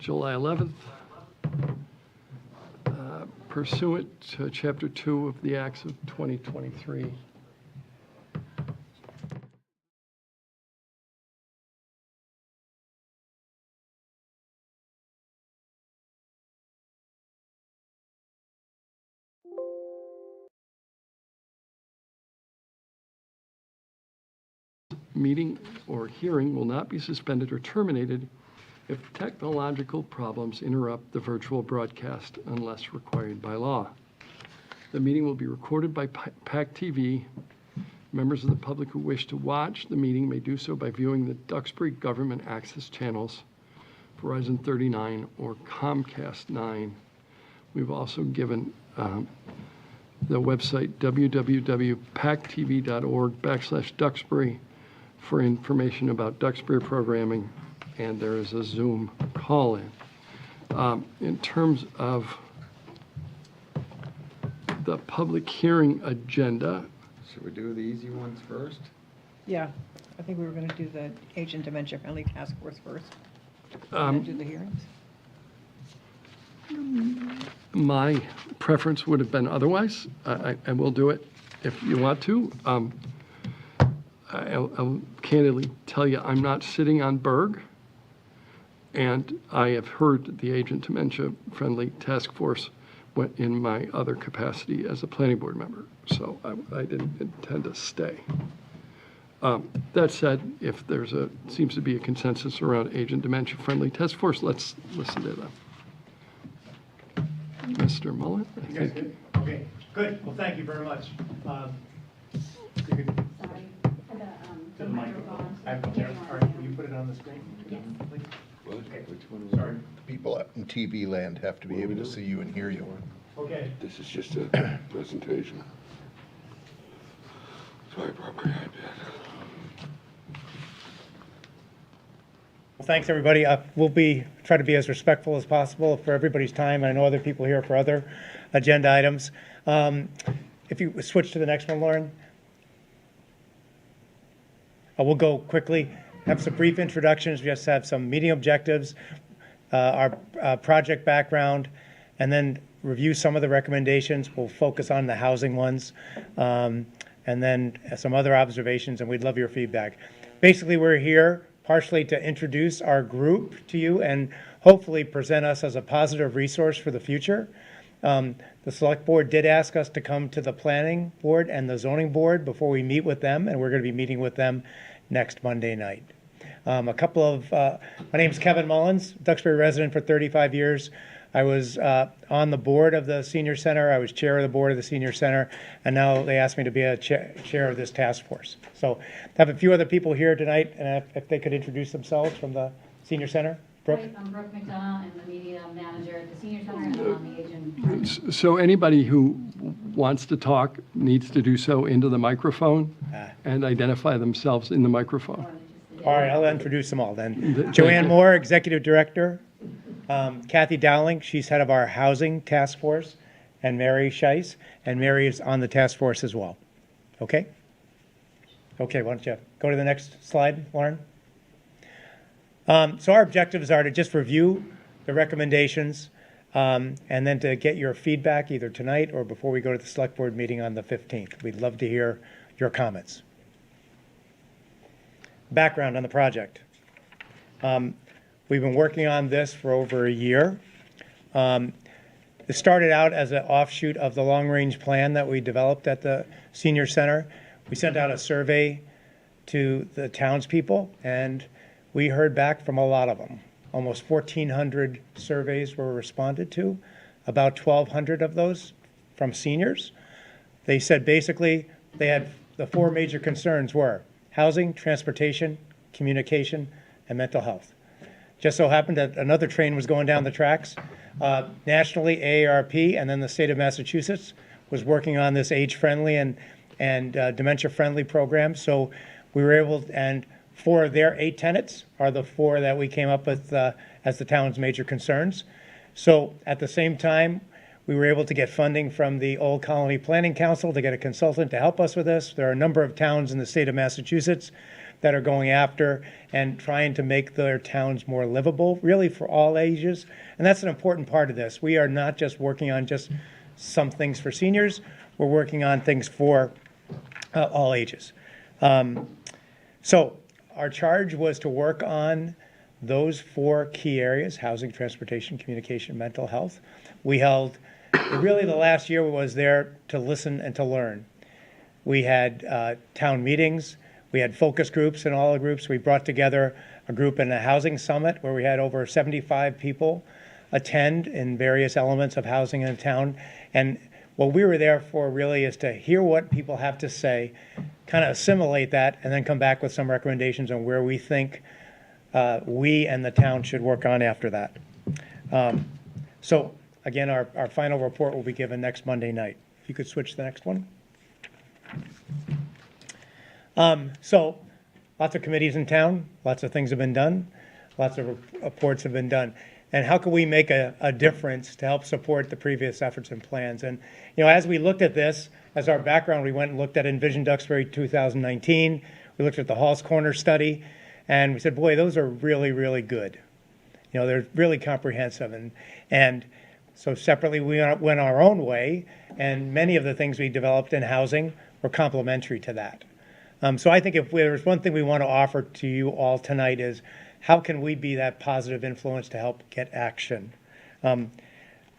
July 11th, pursuant to Chapter 2 of the Acts of 2023. Meeting or hearing will not be suspended or terminated if technological problems interrupt the virtual broadcast unless required by law. The meeting will be recorded by pac-tv. Members of the public who wish to watch the meeting may do so by viewing the Duxbury Government Access channels, Verizon 39 or Comcast 9. We've also given the website www.pactv.org/Duxbury for information about Duxbury programming, and there is a Zoom call-in. In terms of the public hearing agenda. Should we do the easy ones first? Yeah, I think we were going to do the Agent Dementia Friendly Task Force first, and then do the hearings. My preference would have been otherwise. I will do it if you want to. I'll candidly tell you, I'm not sitting on Berg, and I have heard the Agent Dementia Friendly Task Force in my other capacity as a planning board member, so I didn't intend to stay. That said, if there's seems to be a consensus around Agent Dementia Friendly Task Force, let's listen to them. Mr. Mullen, I think. Good? Okay, good. Well, thank you very much. You could, Sorry, for to the microphone. I have it there. All right, will you put it on the screen? Yes. Please? Okay, which one? Sorry. People out in TV land have to be able to see you and hear you. Okay. This is just a presentation. So I brought my iPad. Well, thanks, everybody. We'll try to be as respectful as possible for everybody's time. I know other people here for other agenda items. If you switch to the next one, Lauren. We'll go quickly, have some brief introductions, just have some meeting objectives, our project background, and then review some of the recommendations. We'll focus on the housing ones, and then some other observations, and we'd love your feedback. Basically, we're here partially to introduce our group to you and hopefully present us as a positive resource for the future. The select board did ask us to come to the planning board and the zoning board before we meet with them, and we're going to be meeting with them next Monday night. My name is Kevin Mullins, Duxbury resident for 35 years. I was on the board of the senior center. I was chair of the board of the senior center, and now they asked me to be a chair of this task force. So I have a few other people here tonight, and if they could introduce themselves from the senior center. Brooke? Hi, I'm Brooke McDonough. I'm the media manager at the senior center, and I'm on the agent. So anybody who wants to talk needs to do so into the microphone and identify themselves in the microphone. All right, I'll introduce them all then. Joanne Moore, Executive Director. Kathy Dowling, she's head of our Housing Task Force. And Mary Scheiss, and Mary is on the task force as well. Okay? Okay, why don't you go to the next slide, Lauren? So our objectives are to just review the recommendations and then to get your feedback either tonight or before we go to the select board meeting on the 15th. We'd love to hear your comments. Background on the project. We've been working on this for over a year. It started out as an offshoot of the long-range plan that we developed at the senior center. We sent out a survey to the townspeople, and we heard back from a lot of them. Almost 1,400 surveys were responded to, about 1,200 of those from seniors. They said basically they had the four major concerns were housing, transportation, communication, and mental health. Just so happened that another train was going down the tracks. Nationally, AARP and then the state of Massachusetts was working on this age-friendly and dementia-friendly program. So we were able, and 4 of their 8 tenets are the 4 that we came up with as the town's major concerns. So at the same time, we were able to get funding from the Old Colony Planning Council to get a consultant to help us with this. There are a number of towns in the state of Massachusetts that are going after and trying to make their towns more livable, really for all ages. And that's an important part of this. We are not just working on just some things for seniors, we're working on things for all ages. So our charge was to work on those 4 key areas: housing, transportation, communication, mental health. We held, really the last year was there to listen and to learn. We had town meetings, we had focus groups in all the groups. We brought together a group in a housing summit where we had over 75 people attend in various elements of housing in town. And what we were there for really is to hear what people have to say, kind of assimilate that, and then come back with some recommendations on where we think we and the town should work on after that. So again, our final report will be given next Monday night. If you could switch to the next one. So lots of committees in town, lots of things have been done, lots of reports have been done. And how can we make a difference to help support the previous efforts and plans? And, you know, as we looked at this, as our background, we went and looked at Envision Duxbury 2019. We looked at the Hall's Corner study, and we said, boy, those are really, really good. You know, they're really comprehensive. And so separately, we went our own way, and many of the things we developed in housing were complementary to that. So I think if there's one thing we want to offer to you all tonight is, how can we be that positive influence to help get action?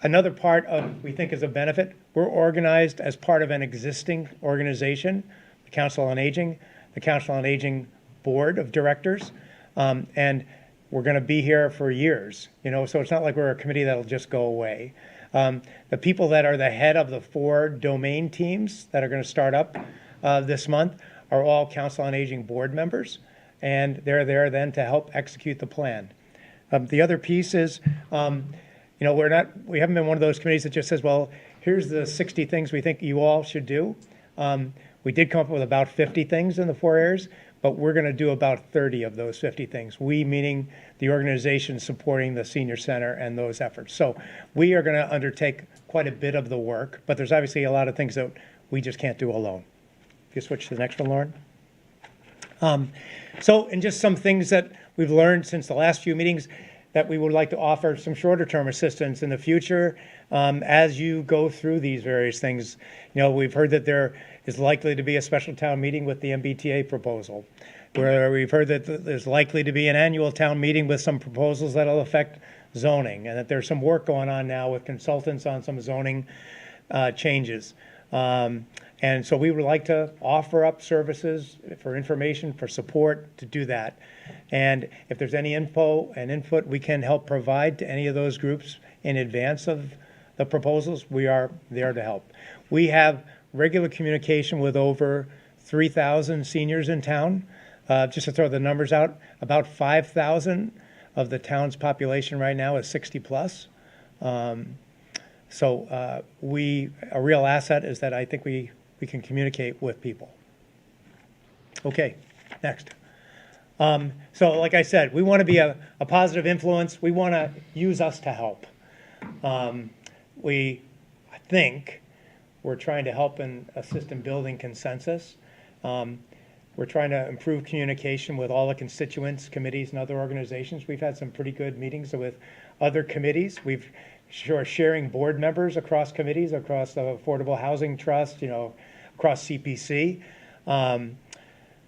Another part of, we think, is a benefit, we're organized as part of an existing organization, the Council on Aging, the Council on Aging Board of Directors, and we're going to be here for years, you know, so it's not like we're a committee that'll just go away. The people that are the head of the 4 domain teams that are going to start up this month are all Council on Aging board members, and they're there then to help execute the plan. The other piece is, you know, we haven't been one of those committees that just says, well, here's the 60 things we think you all should do. We did come up with about 50 things in the 4 areas, but we're going to do about 30 of those 50 things. We, meaning the organization supporting the senior center and those efforts. So we are going to undertake quite a bit of the work, but there's obviously a lot of things that we just can't do alone. If you switch to the next one, Lauren. And just some things that we've learned since the last few meetings that we would like to offer some shorter term assistance in the future as you go through these various things. You know, we've heard that there is likely to be a special town meeting with the MBTA proposal, where we've heard that there's likely to be an annual town meeting with some proposals that'll affect zoning, and that there's some work going on now with consultants on some zoning changes. And so we would like to offer up services for information, for support to do that. And if there's any info and input we can help provide to any of those groups in advance of the proposals, we are there to help. We have regular communication with over 3,000 seniors in town. Just to throw the numbers out, about 5,000 of the town's population right now is 60 plus. So a real asset is that I think we can communicate with people. Okay, next. So like I said, we want to be a positive influence. We want to use us to help. I think we're trying to help and assist in building consensus. We're trying to improve communication with all the constituents, committees, and other organizations. We've had some pretty good meetings with other committees. We're sharing board members across committees, across the Affordable Housing Trust, you know, across CPC.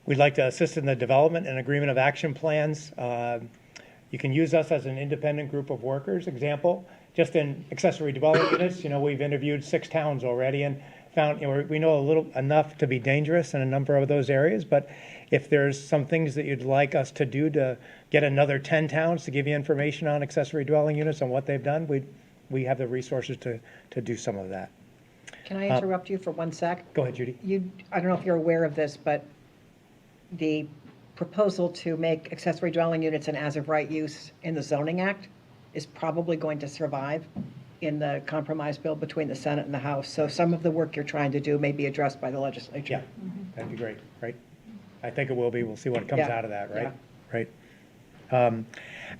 We'd like to assist in the development and agreement of action plans. You can use us as an independent group of workers. Example, just in accessory dwelling units, you know, we've interviewed 6 towns already and found, you know, we know enough to be dangerous in a number of those areas, but if there's some things that you'd like us to do to get another 10 towns to give you information on accessory dwelling units and what they've done, we have the resources to do some of that. Can I interrupt you for 1 sec? Go ahead, Judy. I don't know if you're aware of this, but the proposal to make accessory dwelling units an as-of-right use in the zoning act is probably going to survive in the compromise bill between the Senate and the House. So some of the work you're trying to do may be addressed by the legislature. Yeah, that'd be great, right? I think it will be. We'll see what comes out of that, right? Yeah. Right.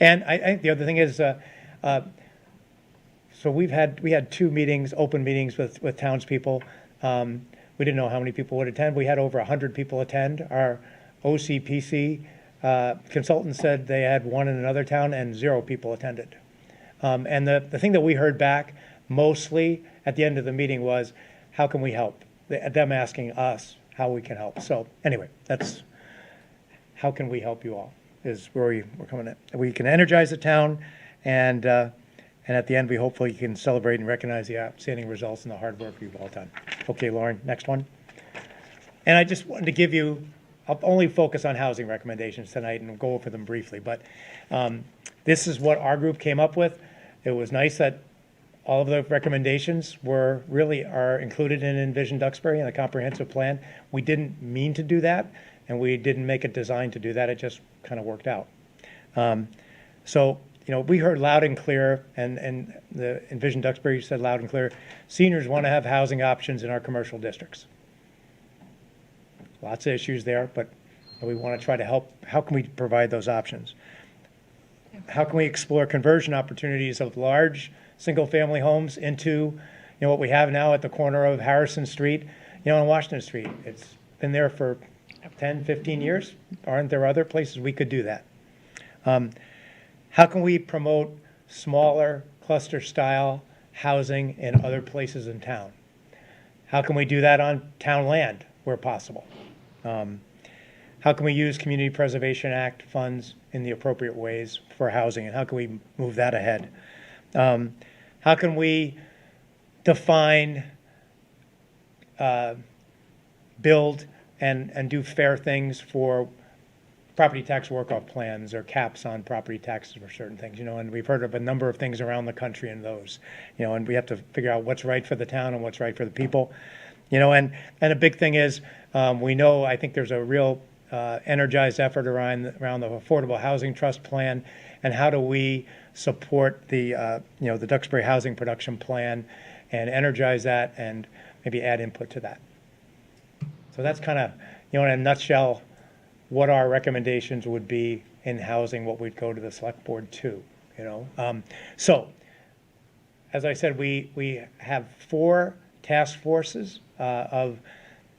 And I think the other thing is, so we had 2 meetings, open meetings with townspeople. We didn't know how many people would attend. We had over 100 people attend our OCPC consultant said they had one in another town and 0 people attended. And the thing that we heard back mostly at the end of the meeting was, how can we help? Them asking us how we can help. So anyway, that's how can we help you all is where we're coming at. We can energize the town, and at the end, we hopefully can celebrate and recognize the outstanding results and the hard work you've all done. Okay, Lauren, next one. And I just wanted to give you, I'll only focus on housing recommendations tonight and go over them briefly, but this is what our group came up with. It was nice that all of the recommendations are included in Envision Duxbury and the comprehensive plan. We didn't mean to do that, and we didn't make it designed to do that. It just kind of worked out. So, we heard loud and clear, and the Envision Duxbury said loud and clear, seniors want to have housing options in our commercial districts. Lots of issues there, but we want to try to help. How can we provide those options? How can we explore conversion opportunities of large single-family homes into, what we have now at the corner of Harrison Street, and Washington Street? It's been there for 10, 15 years. Aren't there other places we could do that? How can we promote smaller cluster-style housing in other places in town? How can we do that on town land where possible? How can we use Community Preservation Act funds in the appropriate ways for housing, and how can we move that ahead? How can we define, build, and do fair things for property tax work-off plans or caps on property taxes for certain things, and we've heard of a number of things around the country in those, and we have to figure out what's right for the town and what's right for the people, and a big thing is, we know, I think there's a real energized effort around the Affordable Housing Trust Plan, and how do we support the the Duxbury Housing Production Plan and energize that and maybe add input to that. So that's kind of, in a nutshell, what our recommendations would be in housing, what we'd go to the select board to, So, as I said, we have 4 task forces of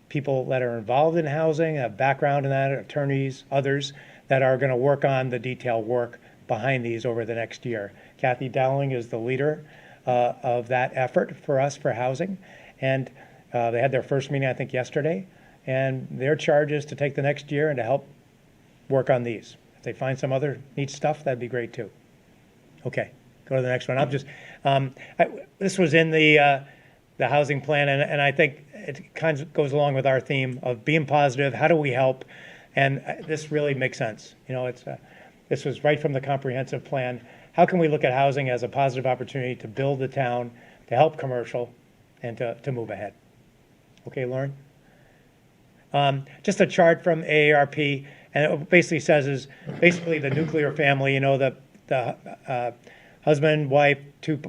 people that are involved in housing, have background in that, attorneys, others, that are going to work on the detailed work behind these over the next year. Kathy Dowling is the leader of that effort for us for housing, and they had their first meeting, I think, yesterday, and their charge is to take the next year and to help work on these. If they find some other neat stuff, that'd be great too. Okay, go to the next one. I'm just, this was in the housing plan, and I think it kind of goes along with our theme of being positive. How do we help? And this really makes sense. This was right from the comprehensive plan. How can we look at housing as a positive opportunity to build the town, to help commercial, and to move ahead? Okay, Lauren? Just a chart from AARP, and it basically says is basically the nuclear family, the husband, wife, 2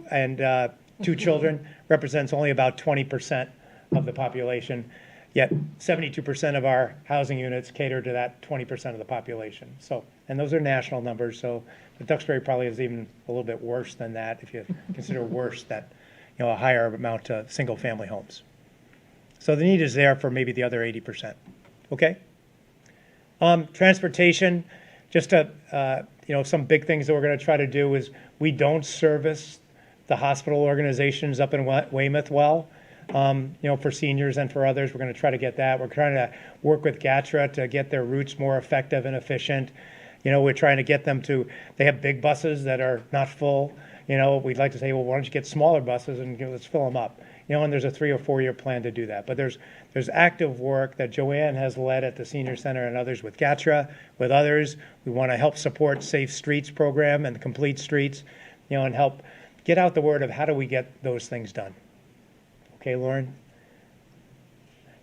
children represents only about 20% of the population, yet 72% of our housing units cater to that 20% of the population. So, and those are national numbers, so the Duxbury probably is even a little bit worse than that if you consider worse that, a higher amount to single-family homes. So the need is there for maybe the other 80%. Okay? Transportation, just some big things that we're going to try to do is we don't service the hospital organizations up in Weymouth well, for seniors and for others. We're going to try to get that. We're trying to work with GATRA to get their routes more effective and efficient. We're trying to get them to, they have big buses that are not full. We'd like to say, well, why don't you get smaller buses and let's fill them up. And there's a 3 or 4 year plan to do that. But there's active work that Joanne has led at the Senior Center and others with GATRA, with others. We want to help support Safe Streets program and the Complete Streets, and help get out the word of how do we get those things done. Okay, Lauren?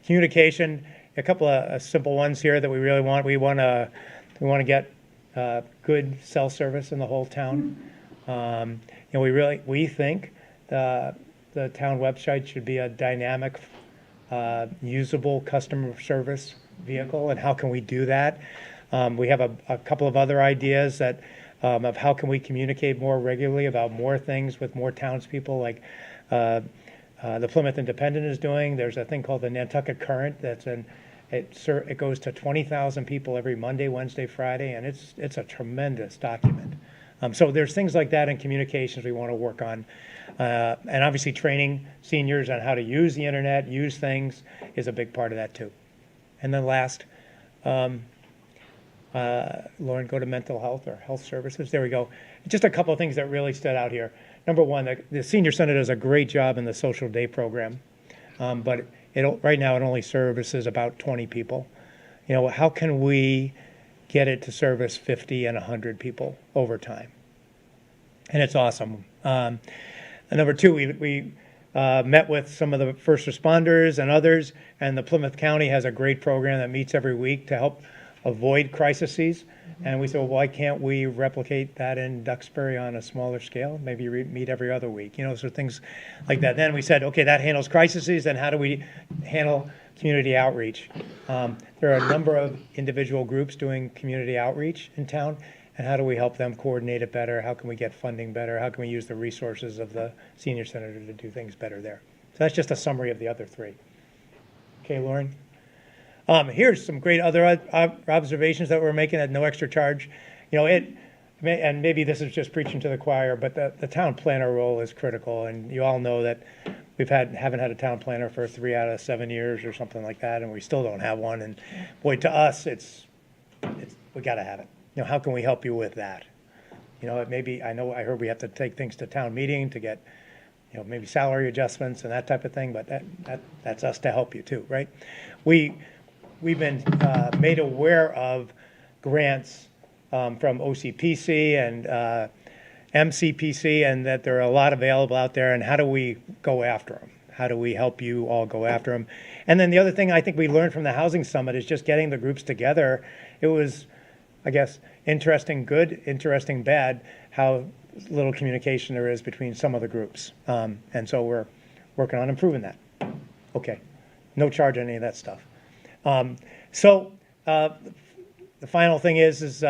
Communication, a couple of simple ones here that we really want. We want to get good cell service in the whole town. We think the town website should be a dynamic, usable customer service vehicle, and how can we do that? We have a couple of other ideas that of how can we communicate more regularly about more things with more townspeople, like the Plymouth Independent is doing. There's a thing called the Nantucket Current that's It goes to 20,000 people every Monday, Wednesday, Friday, and it's a tremendous document. So there's things like that in communications we want to work on. And obviously training seniors on how to use the internet, use things, is a big part of that too. And then last, Lauren, go to mental health or health services. There we go. Just a couple of things that really stood out here. Number one, the Senior Center does a great job in the social day program, but right now it only services about 20 people. You know, how can we get it to service 50 and 100 people over time? And it's awesome. And number two, we met with some of the first responders and others, and the Plymouth County has a great program that meets every week to help avoid crises. And we said, well, why can't we replicate that in Duxbury on a smaller scale? Maybe meet every other week, you know, so things like that. Then we said, okay, that handles crises, then how do we handle community outreach? There are a number of individual groups doing community outreach in town, and how do we help them coordinate it better? How can we get funding better? How can we use the resources of the Senior Center to do things better there? So that's just a summary of the other three. Okay, Lauren? Here's some great other observations that we're making at no extra charge. You know, and maybe this is just preaching to the choir, but the town planner role is critical. And you all know that haven't had a town planner for 3 out of 7 years or something like that, and we still don't have one. And boy, to us, we got to have it. You know, how can we help you with that? You know, I heard we have to take things to town meeting to get, you know, maybe salary adjustments and that type of thing, but that's us to help you too, right? We've been made aware of grants from OCPC and MCPC, and that there are a lot available out there, and how do we go after them? How do we help you all go after them? And then the other thing I think we learned from the Housing Summit is just getting the groups together. It was, I guess, interesting good, interesting bad, how little communication there is between some of the groups. And so we're working on improving that. Okay, no charge on any of that stuff. So the final thing is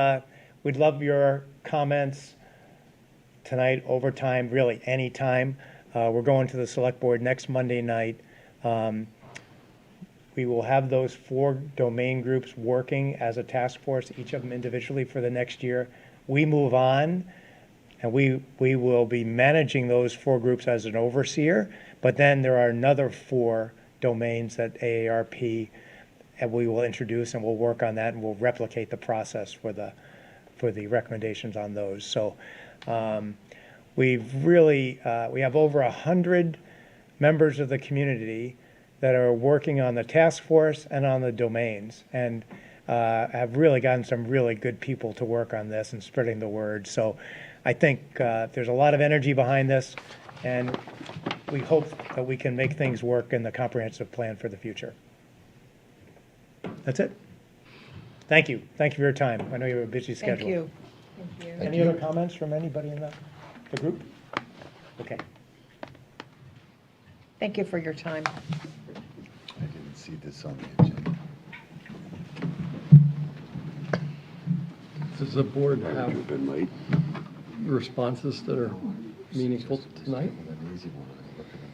we'd love your comments tonight, overtime, really any time. We're going to the select board next Monday night. We will have those 4 domain groups working as a task force, each of them individually for the next year. We move on, and we will be managing those 4 groups as an overseer, but then there are another 4 domains that AARP and we will introduce, and we'll work on that, and we'll replicate the process for the recommendations on those. So we have over 100 members of the community that are working on the task force and on the domains, and have really gotten some really good people to work on this and spreading the word. So I think there's a lot of energy behind this, and we hope that we can make things work in the comprehensive plan for the future. That's it. Thank you. Thank you for your time. I know you have a busy schedule. Thank you. Any other comments from anybody in the group? Okay. Thank you for your time. I didn't see this on the agenda. Does the board have You've been late. responses that are meaningful tonight? An easy one.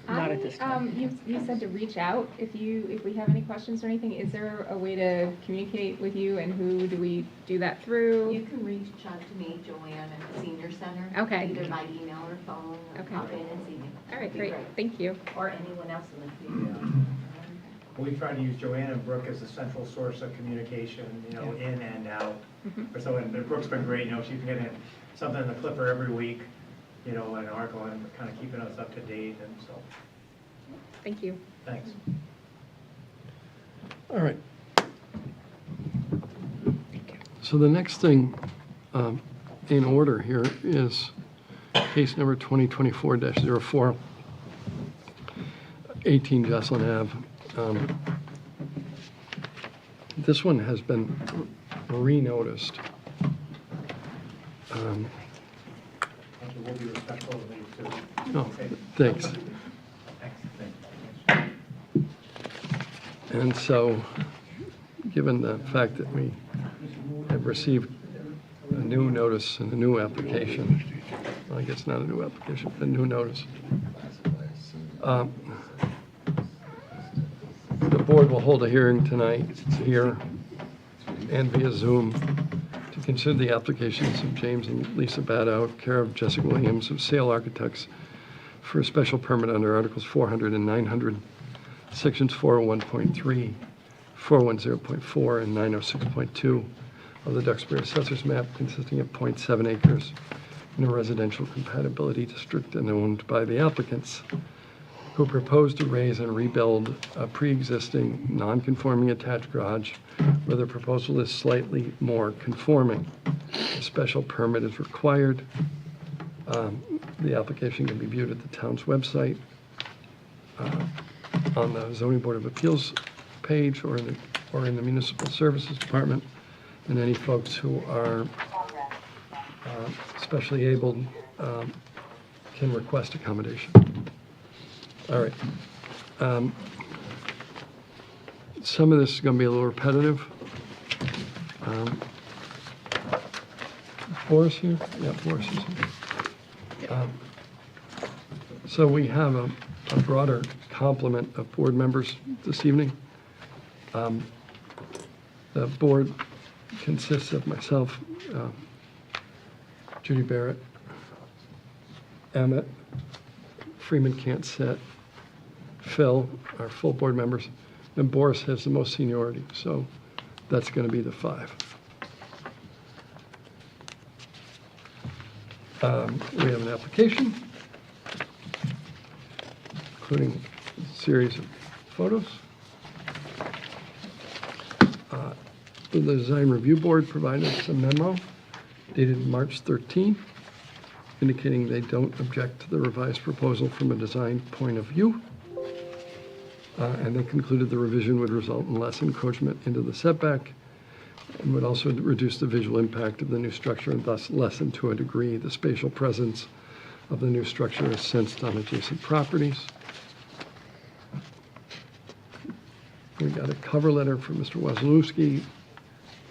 I'm looking at Not at this time. You said to reach out if we have any questions or anything. Is there a way to communicate with you, and who do we do that through? You can reach out to me, Joanne, at the Senior Center. Okay. Either by email or phone, or Okay. pop in and see me. All right, That'd be great. Thank you. Or anyone else in the community. We try to use Joanne and Brooke as a central source of communication, you know, in and out. Or so, and Brooke's been great, you know, she's getting something in the Clipper every week, you know, an article, and kind of keeping us up to date, and so, Thank you. thanks. All right. So the next thing in order here is case number 2024-04, 18 Jocelyn Ave. This one has been re-noticed. Thank you, we'll be respectful of these too. Oh, Okay. thanks. Thanks. And so, given the fact that we have received a new notice and a new application, well, I guess not a new application, but a new notice, the board will hold a hearing tonight here and via Zoom to consider the applications of James and Lisa Badow, care of Jessica Williams of Sale Architects, for a special permit under Articles 400 and 900, Sections 401.3, 410.4, and 906.2 of the Duxbury Assessor's Map, consisting of 0.7 acres in a residential compatibility district and owned by the applicants, who propose to raise and rebuild a pre-existing non-conforming attached garage where the proposal is slightly more conforming. A special permit is required. The application can be viewed at the town's website, on the Zoning Board of Appeals page, or in the Municipal Services Department, and any folks who are specially abled can request accommodation. All right. Some of this is going to be a little repetitive. Boris here? Yeah, Boris is here. So we have a broader complement of board members this evening. The board consists of myself, Judy Barrett, Emmett, Freeman can't sit, Phil, our full board members, and Boris has the most seniority, so that's going to be the 5. We have an application, including a series of photos. The Design Review Board provided us a memo dated March 13th, indicating they don't object to the revised proposal from a design point of view. And they concluded the revision would result in less encroachment into the setback and would also reduce the visual impact of the new structure and thus lessen to a degree the spatial presence of the new structure as sensed on adjacent properties. We got a cover letter from Mr. Wazalewski.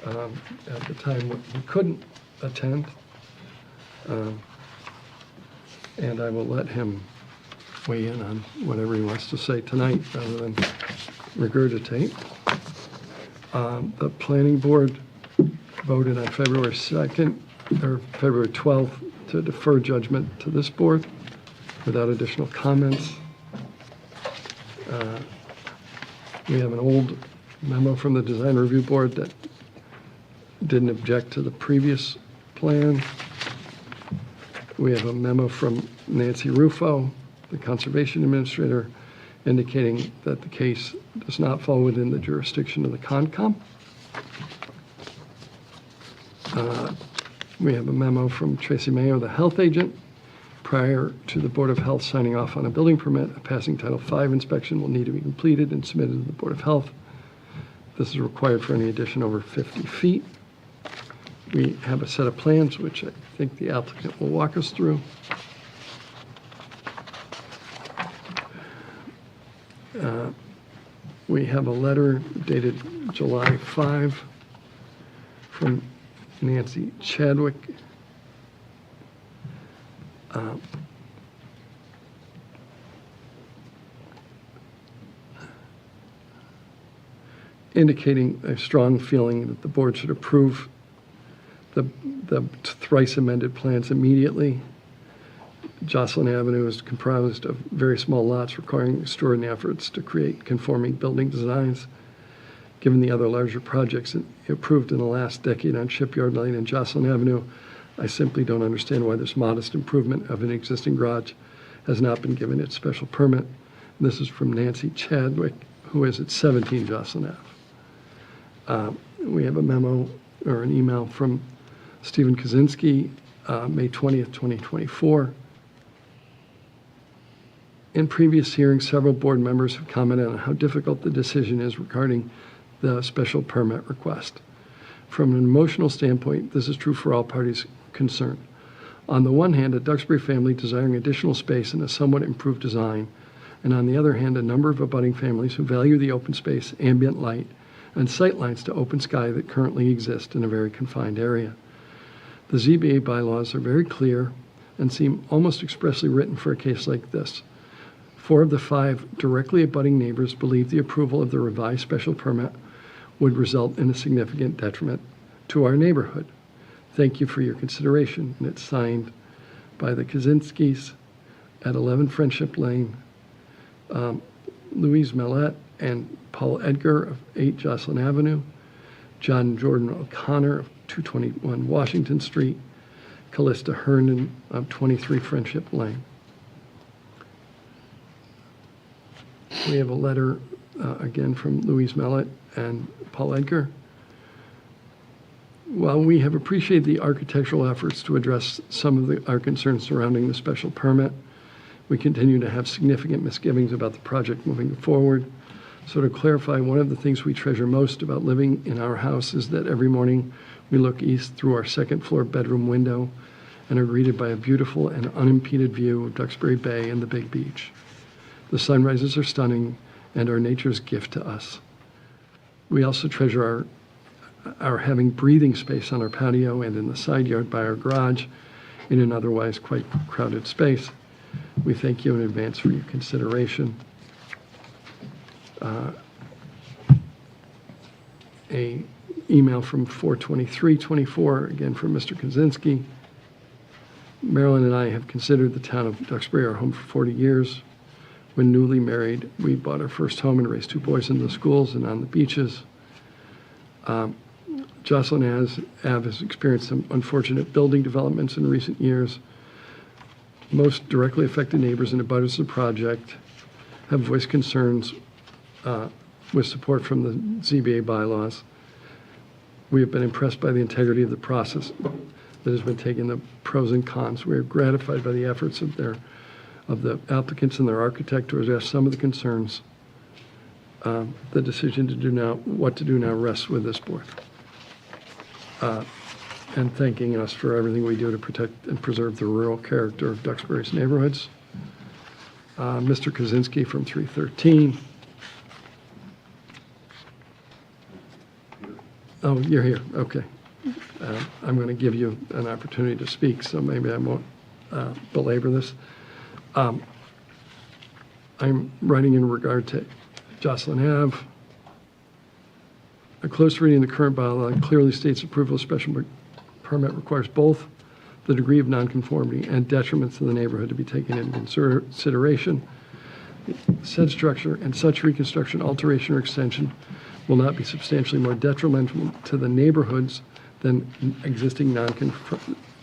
At the time he couldn't attend. And I will let him weigh in on whatever he wants to say tonight rather than regurgitate. The planning board voted on February 2nd or February 12th to defer judgment to this board without additional comments. We have an old memo from the Design Review Board that didn't object to the previous plan. We have a memo from Nancy Rufo, the Conservation Administrator, indicating that the case does not fall within the jurisdiction of the Concom. We have a memo from Tracy Mayo, the health agent. Prior to the Board of Health signing off on a building permit, a passing Title V inspection will need to be completed and submitted to the Board of Health. This is required for any addition over 50 feet. We have a set of plans, which I think the applicant will walk us through. We have a letter dated July 5 from Nancy Chadwick. Indicating a strong feeling that the board should approve the thrice amended plans immediately. Jocelyn Avenue is comprised of very small lots requiring extraordinary efforts to create conforming building designs. Given the other larger projects approved in the last decade on Shipyard Lane and Jocelyn Avenue, I simply don't understand why this modest improvement of an existing garage has not been given its special permit. This is from Nancy Chadwick, who is at 17 Jocelyn Ave. We have a memo or an email from Stephen Kaczynski, May 20th, 2024. In previous hearings, several board members have commented on how difficult the decision is regarding the special permit request. From an emotional standpoint, this is true for all parties concerned. On the one hand, a Duxbury family desiring additional space and a somewhat improved design, and on the other hand, a number of abutting families who value the open space, ambient light, and sightlines to open sky that currently exist in a very confined area. The ZBA bylaws are very clear and seem almost expressly written for a case like this. 4 of the 5 directly abutting neighbors believe the approval of the revised special permit would result in a significant detriment to our neighborhood. Thank you for your consideration. And it's signed by the Kaczynskis at 11 Friendship Lane, Louise Mellette and Paul Edgar of 8 Jocelyn Avenue, John Jordan O'Connor of 221 Washington Street, Callista Herndon of 23 Friendship Lane. We have a letter again from Louise Mellette and Paul Edgar. While we have appreciated the architectural efforts to address some of our concerns surrounding the special permit, we continue to have significant misgivings about the project moving forward. So to clarify, one of the things we treasure most about living in our house is that every morning we look east through our second floor bedroom window and are greeted by a beautiful and unimpeded view of Duxbury Bay and the Big Beach. The sunrises are stunning and are nature's gift to us. We also treasure our having breathing space on our patio and in the side yard by our garage in an otherwise quite crowded space. We thank you in advance for your consideration. A email from 4/23/24, again from Mr. Kaczynski. Marilyn and I have considered the town of Duxbury our home for 40 years. When newly married, we bought our first home and raised 2 boys in the schools and on the beaches. Jocelyn Ave has experienced some unfortunate building developments in recent years. Most directly affected neighbors and abutters of the project have voiced concerns with support from the ZBA bylaws. We have been impressed by the integrity of the process that has been taken, the pros and cons. We are gratified by the efforts of the applicants and their architect to address some of the concerns. The decision to do now, what to do now, rests with this board. And thanking us for everything we do to protect and preserve the rural character of Duxbury's neighborhoods. Mr. Kaczynski from 313. Oh, you're here, okay. I'm going to give you an opportunity to speak, so maybe I won't belabor this. I'm writing in regard to Jocelyn Ave. A close reading of the current bylaw clearly states approval of special permit requires both the degree of nonconformity and detriment to the neighborhood to be taken into consideration. Said structure and such reconstruction, alteration, or extension will not be substantially more detrimental to the neighborhoods than existing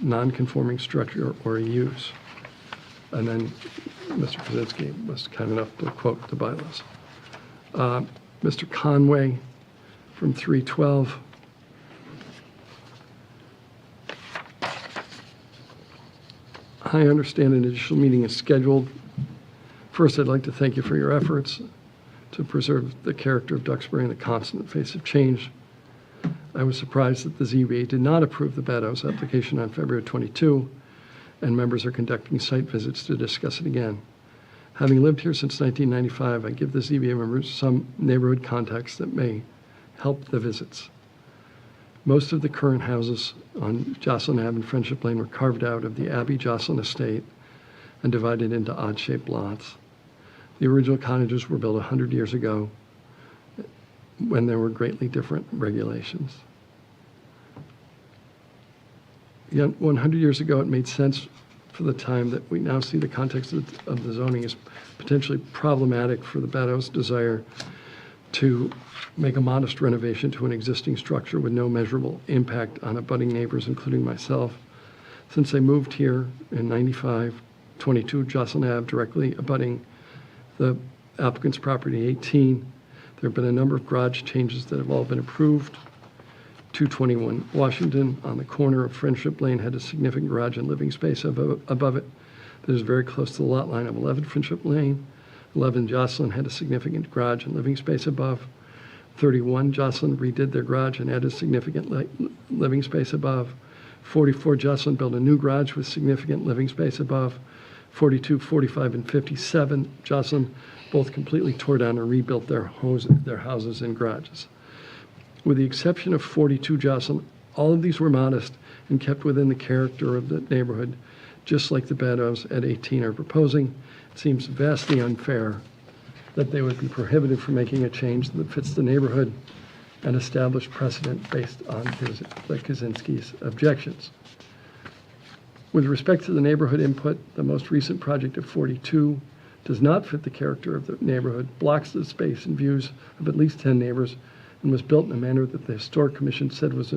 non-conforming structure or use. And then Mr. Kaczynski was kind enough to quote the bylaws. Mr. Conway from 312. I understand an additional meeting is scheduled. First, I'd like to thank you for your efforts to preserve the character of Duxbury in the constant face of change. I was surprised that the ZBA did not approve the Bad House application on February 22, and members are conducting site visits to discuss it again. Having lived here since 1995, I give the ZBA members some neighborhood context that may help the visits. Most of the current houses on Jocelyn Ave and Friendship Lane were carved out of the Abbey Jocelyn estate and divided into odd-shaped lots. The original cottages were built 100 years ago when there were greatly different regulations. Yet 100 years ago, it made sense for the time that we now see the context of the zoning is potentially problematic for the Bad House desire to make a modest renovation to an existing structure with no measurable impact on abutting neighbors, including myself. Since I moved here in 95, 22 Jocelyn Ave, directly abutting the applicant's property 18, there have been a number of garage changes that have all been approved. 221 Washington on the corner of Friendship Lane had a significant garage and living space above it that is very close to the lot line of 11 Friendship Lane. 11 Jocelyn had a significant garage and living space above. 31 Jocelyn redid their garage and added significant living space above. 44 Jocelyn built a new garage with significant living space above. 42, 45, and 57 Jocelyn both completely tore down and rebuilt their houses and garages. With the exception of 42 Jocelyn, all of these were modest and kept within the character of the neighborhood, just like the Beddoes at 18 are proposing. It seems vastly unfair that they would be prohibited from making a change that fits the neighborhood and established precedent based on the Kaczynski's objections. With respect to the neighborhood input, the most recent project of 42 does not fit the character of the neighborhood, blocks the space and views of at least 10 neighbors, and was built in a manner that the Historic Commission said was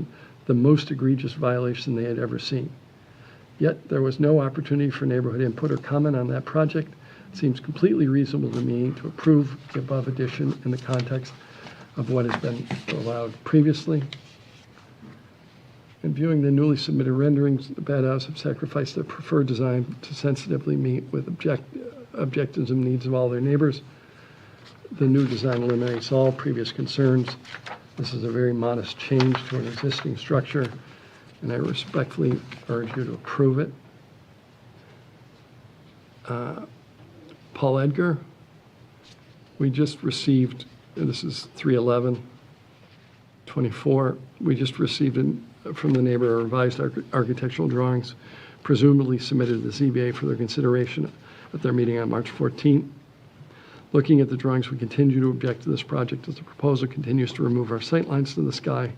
the most egregious violation they had ever seen. Yet there was no opportunity for neighborhood input or comment on that project. It seems completely reasonable to me to approve the above addition in the context of what has been allowed previously. In viewing the newly submitted renderings, the Beddoes have sacrificed their preferred design to sensitively meet with objectives and needs of all their neighbors. The new design eliminates all previous concerns. This is a very modest change to an existing structure, and I respectfully urge you to approve it. Paul Edgar, we just received, this is 3/11/24, we just received from the neighbor revised architectural drawings, presumably submitted to the ZBA for their consideration at their meeting on March 14th. Looking at the drawings, we continue to object to this project as the proposal continues to remove our sightlines to the sky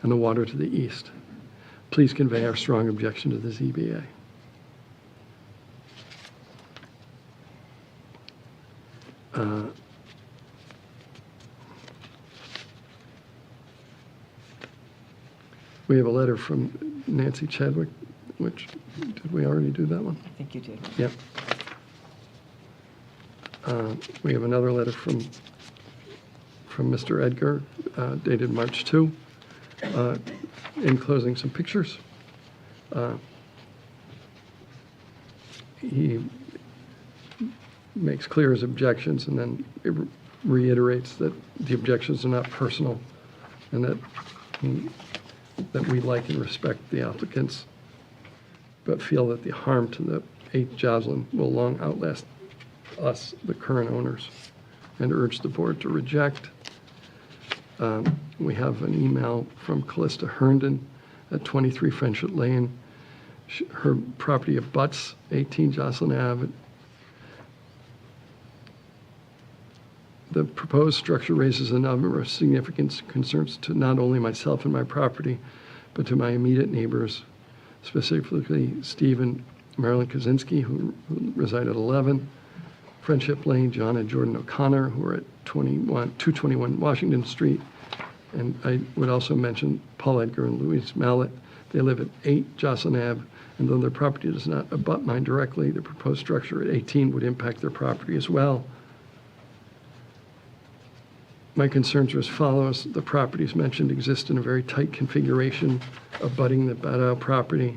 and the water to the east. Please convey our strong objection to the ZBA. We have a letter from Nancy Chadwick, which, did we already do that one? I think you did. Yep. We have another letter from Mr. Edgar, dated March 2, enclosing some pictures. He makes clear his objections and then it reiterates that the objections are not personal and that we like and respect the applicants, but feel that the harm to the 8 Joslin will long outlast us, the current owners, and urge the board to reject. We have an email from Callista Herndon at 23 Friendship Lane. Her property abuts 18 Joslin Ave. The proposed structure raises a number of significant concerns to not only myself and my property, but to my immediate neighbors, specifically Steve and Marilyn Kaczynski, who reside at 11 Friendship Lane, John and Jordan O'Connor, who are at 221 Washington Street. And I would also mention Paul Edgar and Louise Mallet. They live at 8 Joslin Ave, and though their property does not abut mine directly, the proposed structure at 18 would impact their property as well. My concerns are as follows. The properties mentioned exist in a very tight configuration, abutting the Beddoe property.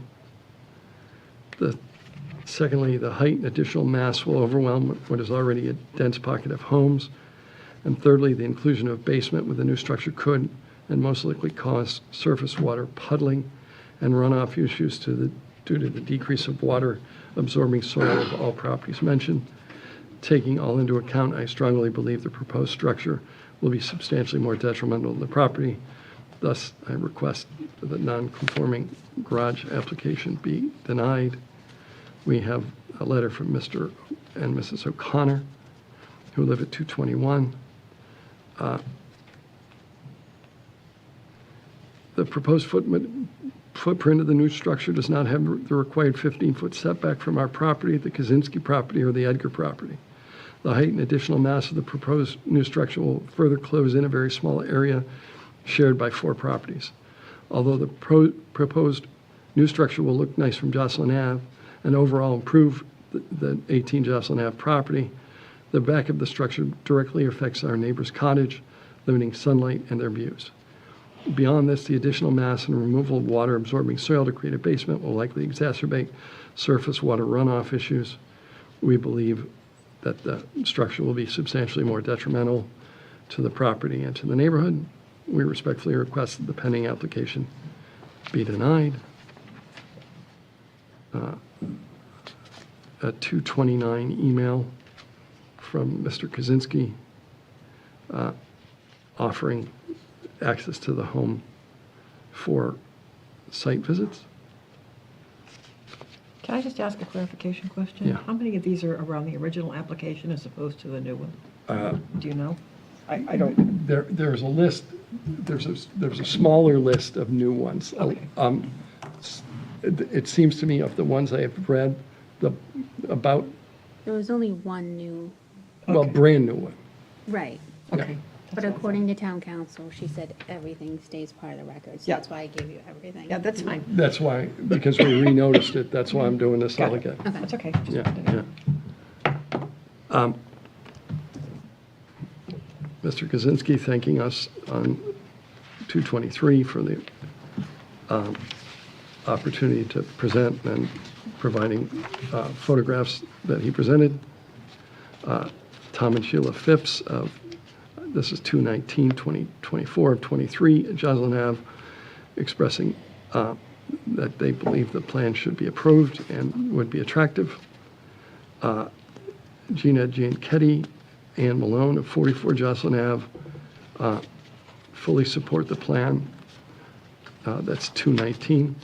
Secondly, the height and additional mass will overwhelm what is already a dense pocket of homes. And thirdly, the inclusion of a basement with the new structure could and most likely cause surface water puddling and runoff issues due to the decrease of water absorbing soil of all properties mentioned. Taking all into account, I strongly believe the proposed structure will be substantially more detrimental to the property. Thus, I request that the non-conforming garage application be denied. We have a letter from Mr. and Mrs. O'Connor, who live at 221. The proposed footprint of the new structure does not have the required 15-foot setback from our property, the Kaczynski property, or the Edgar property. The height and additional mass of the proposed new structure will further close in a very small area shared by 4 properties. Although the proposed new structure will look nice from Joslin Ave and overall improve the 18 Joslin Ave property, the back of the structure directly affects our neighbor's cottage, limiting sunlight and their views. Beyond this, the additional mass and removal of water absorbing soil to create a basement will likely exacerbate surface water runoff issues. We believe that the structure will be substantially more detrimental to the property and to the neighborhood. We respectfully request that the pending application be denied. A 229 email from Mr. Kaczynski offering access to the home for site visits. Can I just ask a clarification question? Yeah. How many of these are around the original application as opposed to the new one? Uh, Do you know? I don't, There's a list, there's a smaller list of new ones. Okay. It seems to me of the ones I have read, about, There was only one new, well, Okay. brand new one. right. okay. But according to town council, she said everything stays part of the record. So Yeah. that's why I gave you everything. Yeah, that's fine. That's why, because we renoticed it, that's why I'm doing this all Got it. again. That's okay. Just Yeah, wanted to know. yeah. Mr. Kaczynski thanking us on 223 for the opportunity to present and providing photographs that he presented. Tom and Sheila Phipps of, this is 2/19/2024 of 23 Joslin Ave, expressing that they believe the plan should be approved and would be attractive. Gina Gianchetti, Ann Malone of 44 Joslin Ave, fully support the plan. That's 2/19.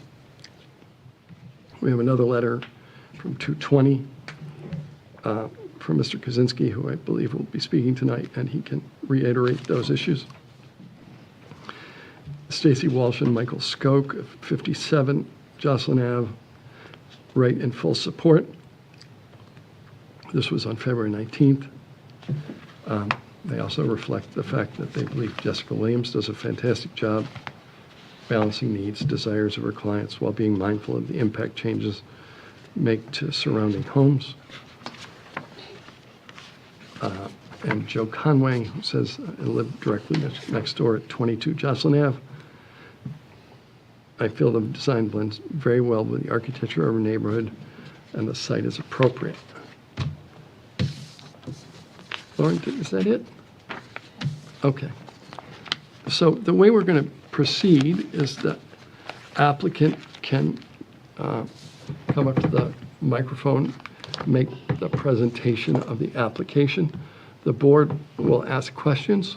We have another letter from 2/20 from Mr. Kaczynski, who I believe will be speaking tonight, and he can reiterate those issues. Stacy Walsh and Michael Skoke of 57 Joslin Ave, write in full support. This was on February 19th. They also reflect the fact that they believe Jessica Williams does a fantastic job balancing needs, desires of her clients while being mindful of the impact changes make to surrounding homes. And Joe Conway, who says, I live directly next door at 22 Joslin Ave. I feel the design blends very well with the architecture of our neighborhood, and the site is appropriate. Lauren, is that it? Okay. So the way we're going to proceed is the applicant can come up to the microphone, make the presentation of the application. The board will ask questions.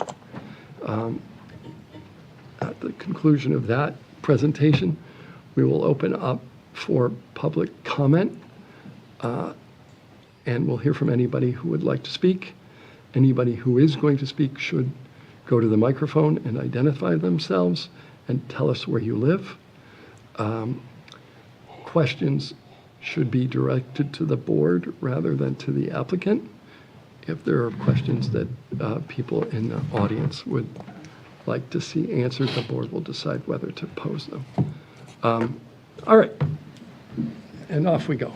At the conclusion of that presentation, we will open up for public comment, and we'll hear from anybody who would like to speak. Anybody who is going to speak should go to the microphone and identify themselves and tell us where you live. Questions should be directed to the board rather than to the applicant. If there are questions that people in the audience would like to see answered, the board will decide whether to pose them. All right, and off we go.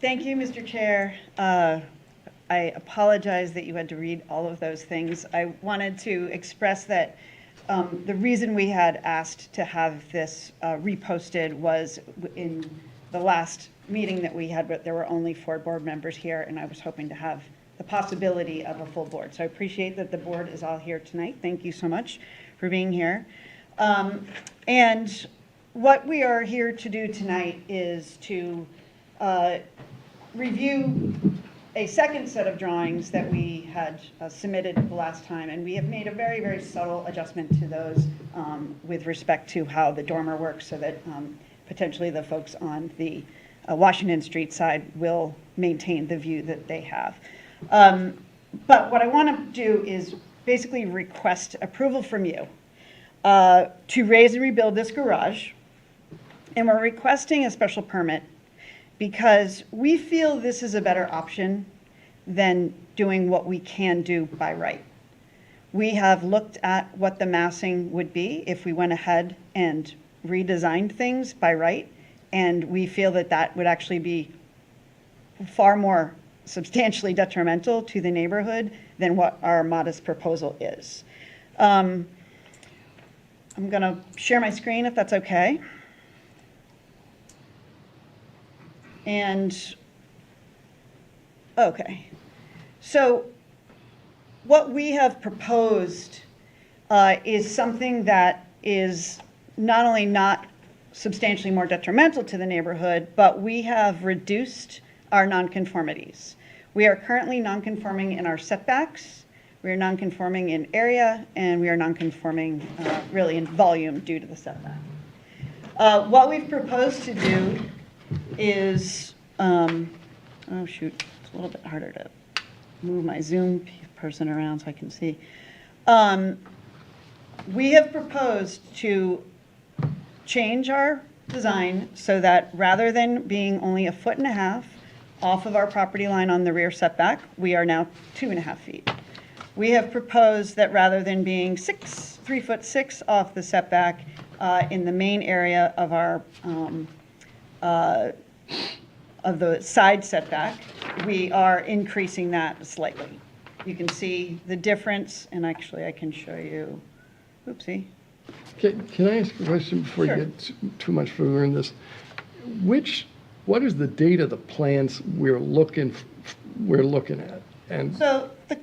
Thank you, Mr. Chair. I apologize that you had to read all of those things. I wanted to express that the reason we had asked to have this reposted was in the last meeting that we had, but there were only 4 board members here, and I was hoping to have the possibility of a full board. So I appreciate that the board is all here tonight. Thank you so much for being here. And what we are here to do tonight is to review a second set of drawings that we had submitted the last time, and we have made a very, very subtle adjustment to those with respect to how the dormer works, so that potentially the folks on the Washington Street side will maintain the view that they have. But what I want to do is basically request approval from you to raise and rebuild this garage, and we're requesting a special permit because we feel this is a better option than doing what we can do by right. We have looked at what the massing would be if we went ahead and redesigned things by right, and we feel that that would actually be far more substantially detrimental to the neighborhood than what our modest proposal is. I'm going to share my screen if that's okay. And, okay. So what we have proposed is something that is not only not substantially more detrimental to the neighborhood, but we have reduced our nonconformities. We are currently nonconforming in our setbacks, we are nonconforming in area, and we are nonconforming really in volume due to the setback. What we've proposed to do is, oh shoot, it's a little bit harder to move my Zoom person around so I can see. We have proposed to change our design so that rather than being only 1.5 feet off of our property line on the rear setback, we are now 2.5 feet. We have proposed that rather than being 3'6" off the setback in the main area of our of the side setback, we are increasing that slightly. You can see the difference, and actually I can show you, oopsie. Can I ask a question before Sure. you get too much further in this? What is the date of the plans we're looking at? And So the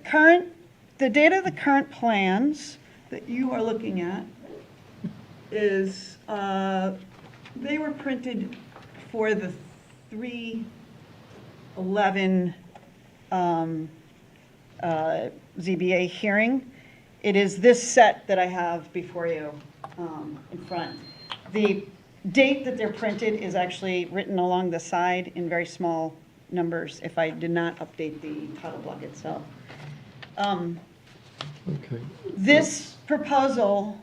data of the current plans that you are looking at is, they were printed for the 3/11 ZBA hearing. It is this set that I have before you in front. The date that they're printed is actually written along the side in very small numbers if I did not update the title block itself. okay. This proposal,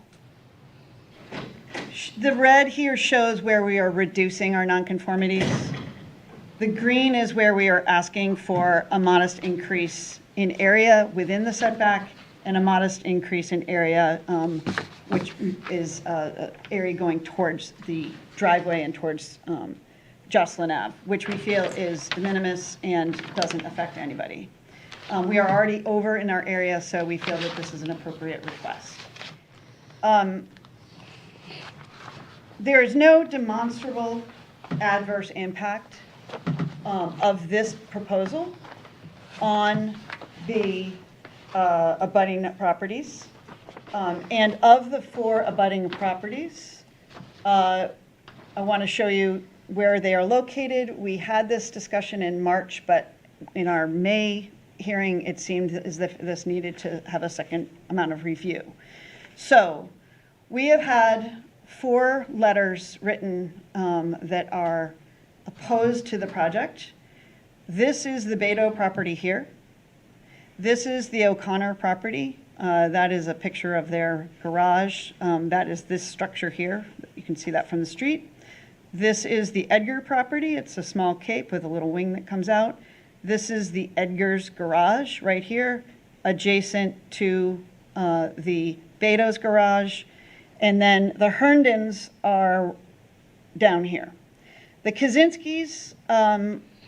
the red here shows where we are reducing our nonconformities. The green is where we are asking for a modest increase in area within the setback and a modest increase in area, which is area going towards the driveway and towards Jocelyn Ave, which we feel is de minimis and doesn't affect anybody. We are already over in our area, so we feel that this is an appropriate request. There is no demonstrable adverse impact of this proposal on the abutting properties. And of the 4 abutting properties, I want to show you where they are located. We had this discussion in March, but in our May hearing, it seemed as if this needed to have a second amount of review. So we have had 4 letters written that are opposed to the project. This is the Beto property here. This is the O'Connor property. That is a picture of their garage. That is this structure here. You can see that from the street. This is the Edgar property. It's a small cape with a little wing that comes out. This is the Edgar's garage right here, adjacent to the Beto's garage. And then the Herndons are down here. The Kaczynskis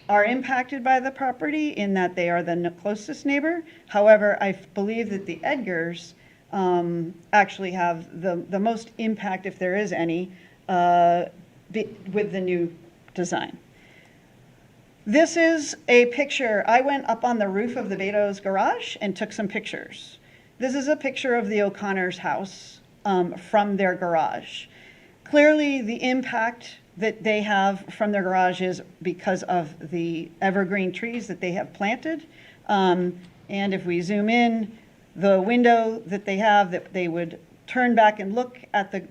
are impacted by the property in that they are the closest neighbor. However, I believe that the Edgars actually have the most impact, if there is any, with the new design. This is a picture. I went up on the roof of the Beto's garage and took some pictures. This is a picture of the O'Connor's house from their garage. Clearly, the impact that they have from their garage is because of the evergreen trees that they have planted. And if we zoom in, the window that they have that they would turn back and look at the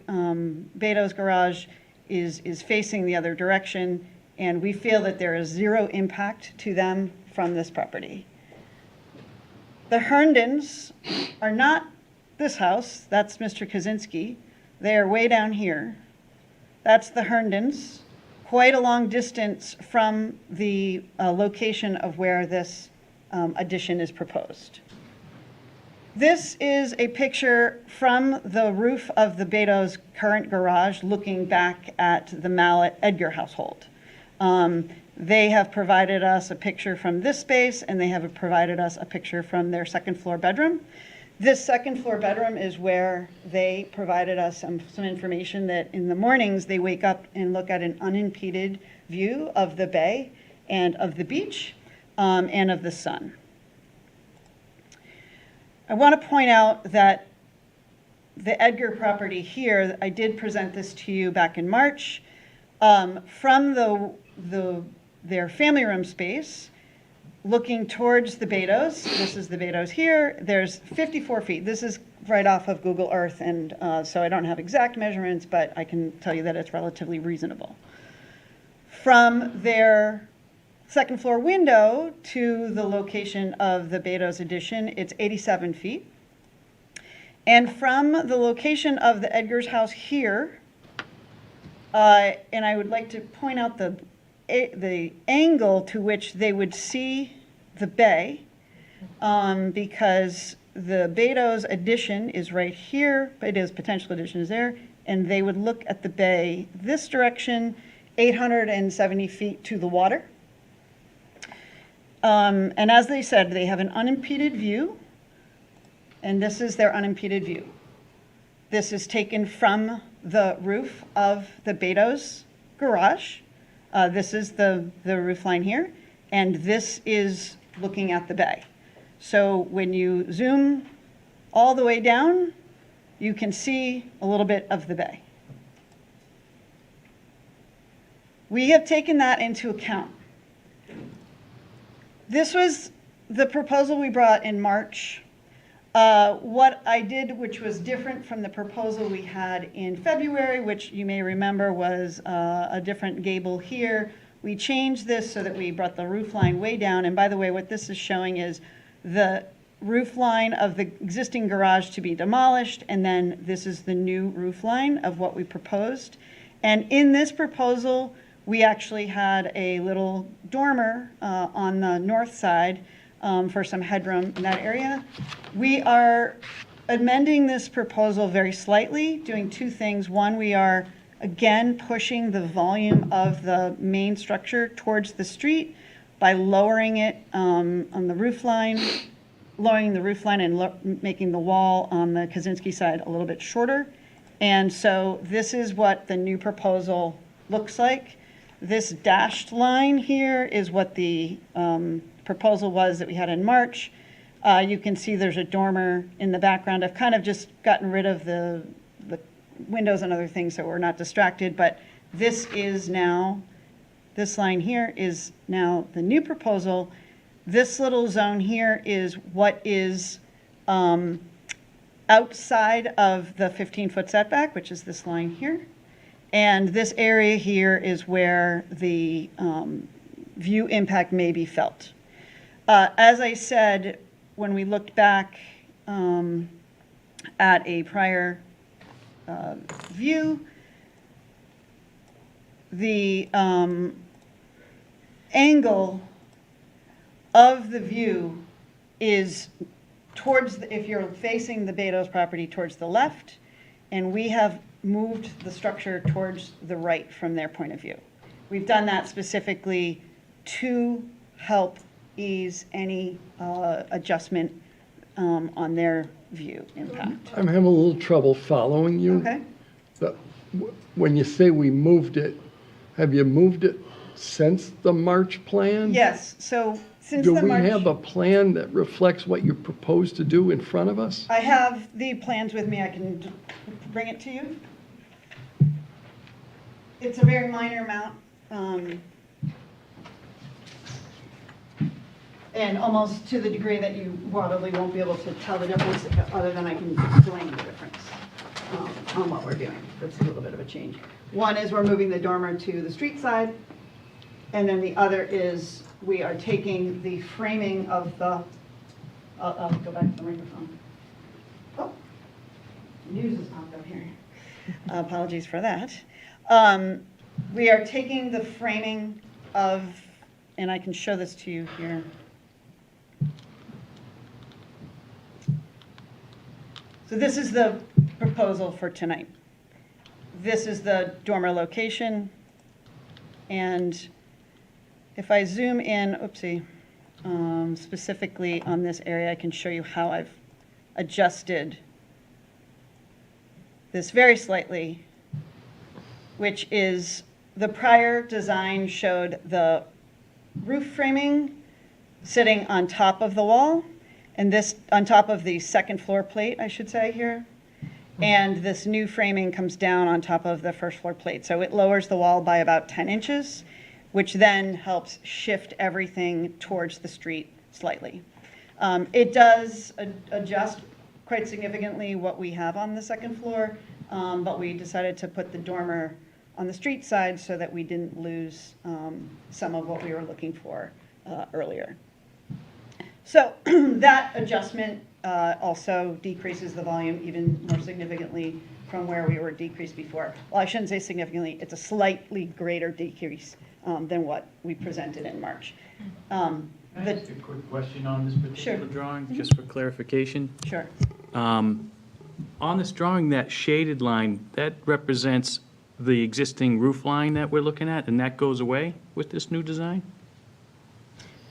Beto's garage is facing the other direction. And we feel that there is 0 impact to them from this property. The Herndons are not this house. That's Mr. Kaczynski. They are way down here. That's the Herndons, quite a long distance from the location of where this addition is proposed. This is a picture from the roof of the Beto's current garage looking back at the Mallet Edgar household. They have provided us a picture from this space, and they have provided us a picture from their second floor bedroom. This second floor bedroom is where they provided us some information that in the mornings they wake up and look at an unimpeded view of the bay and of the beach and of the sun. I want to point out that the Edgar property here, I did present this to you back in March, from their family room space, looking towards the Beto's. This is the Beto's here. There's 54 feet. This is right off of Google Earth, and so I don't have exact measurements, but I can tell you that it's relatively reasonable. From their second floor window to the location of the Beto's addition, it's 87 feet. And from the location of the Edgar's house here, and I would like to point out the angle to which they would see the bay, because the Beto's addition is right here, Beto's potential addition is there, and they would look at the bay this direction, 870 feet to the water. And as they said, they have an unimpeded view, and this is their unimpeded view. This is taken from the roof of the Beto's garage. This is the roof line here, and this is looking at the bay. So when you zoom all the way down, you can see a little bit of the bay. We have taken that into account. This was the proposal we brought in March. What I did, which was different from the proposal we had in February, which you may remember was a different gable here, we changed this so that we brought the roof line way down. And by the way, what this is showing is the roof line of the existing garage to be demolished, and then this is the new roof line of what we proposed. And in this proposal, we actually had a little dormer on the north side for some headroom in that area. We are amending this proposal very slightly, doing two things. One, we are again pushing the volume of the main structure towards the street by lowering it on the roof line, lowering the roof line and making the wall on the Kaczynski side a little bit shorter. And so this is what the new proposal looks like. This dashed line here is what the proposal was that we had in March. You can see there's a dormer in the background. I've kind of just gotten rid of the windows and other things so we're not distracted, but this is now, this line here is now the new proposal. This little zone here is what is outside of the 15-foot setback, which is this line here. And this area here is where the view impact may be felt. As I said, when we looked back at a prior view, the angle of the view is towards, if you're facing the Beto's property, towards the left, and we have moved the structure towards the right from their point of view. We've done that specifically to help ease any adjustment on their view impact. I'm having a little trouble following you. Okay. But when you say we moved it, have you moved it since the March plan? Yes, so since Do the we March. have a plan that reflects what you propose to do in front of us? I have the plans with me, I can bring it to you. It's a very minor amount, and almost to the degree that you probably won't be able to tell the difference, other than I can explain the difference on what we're doing. That's a little bit of a change. One is we're moving the dormer to the street side, and then the other is we are taking the framing of the, I'll go back to the microphone. Oh, news is popped up here. Apologies for that. We are taking the framing of, and I can show this to you here. So this is the proposal for tonight. This is the dormer location. And if I zoom in, oopsie, specifically on this area, I can show you how I've adjusted this very slightly, which is the prior design showed the roof framing sitting on top of the wall, and this on top of the second floor plate, I should say here. And this new framing comes down on top of the first floor plate. So it lowers the wall by about 10 inches, which then helps shift everything towards the street slightly. It does adjust quite significantly what we have on the second floor, but we decided to put the dormer on the street side so that we didn't lose some of what we were looking for earlier. So that adjustment also decreases the volume even more significantly from where we were decreased before. Well, I shouldn't say significantly, it's a slightly greater decrease than what we presented in March. Can I ask a quick question on this Sure. particular drawing, just for clarification? Sure. On this drawing, that shaded line, that represents the existing roof line that we're looking at, and that goes away with this new design?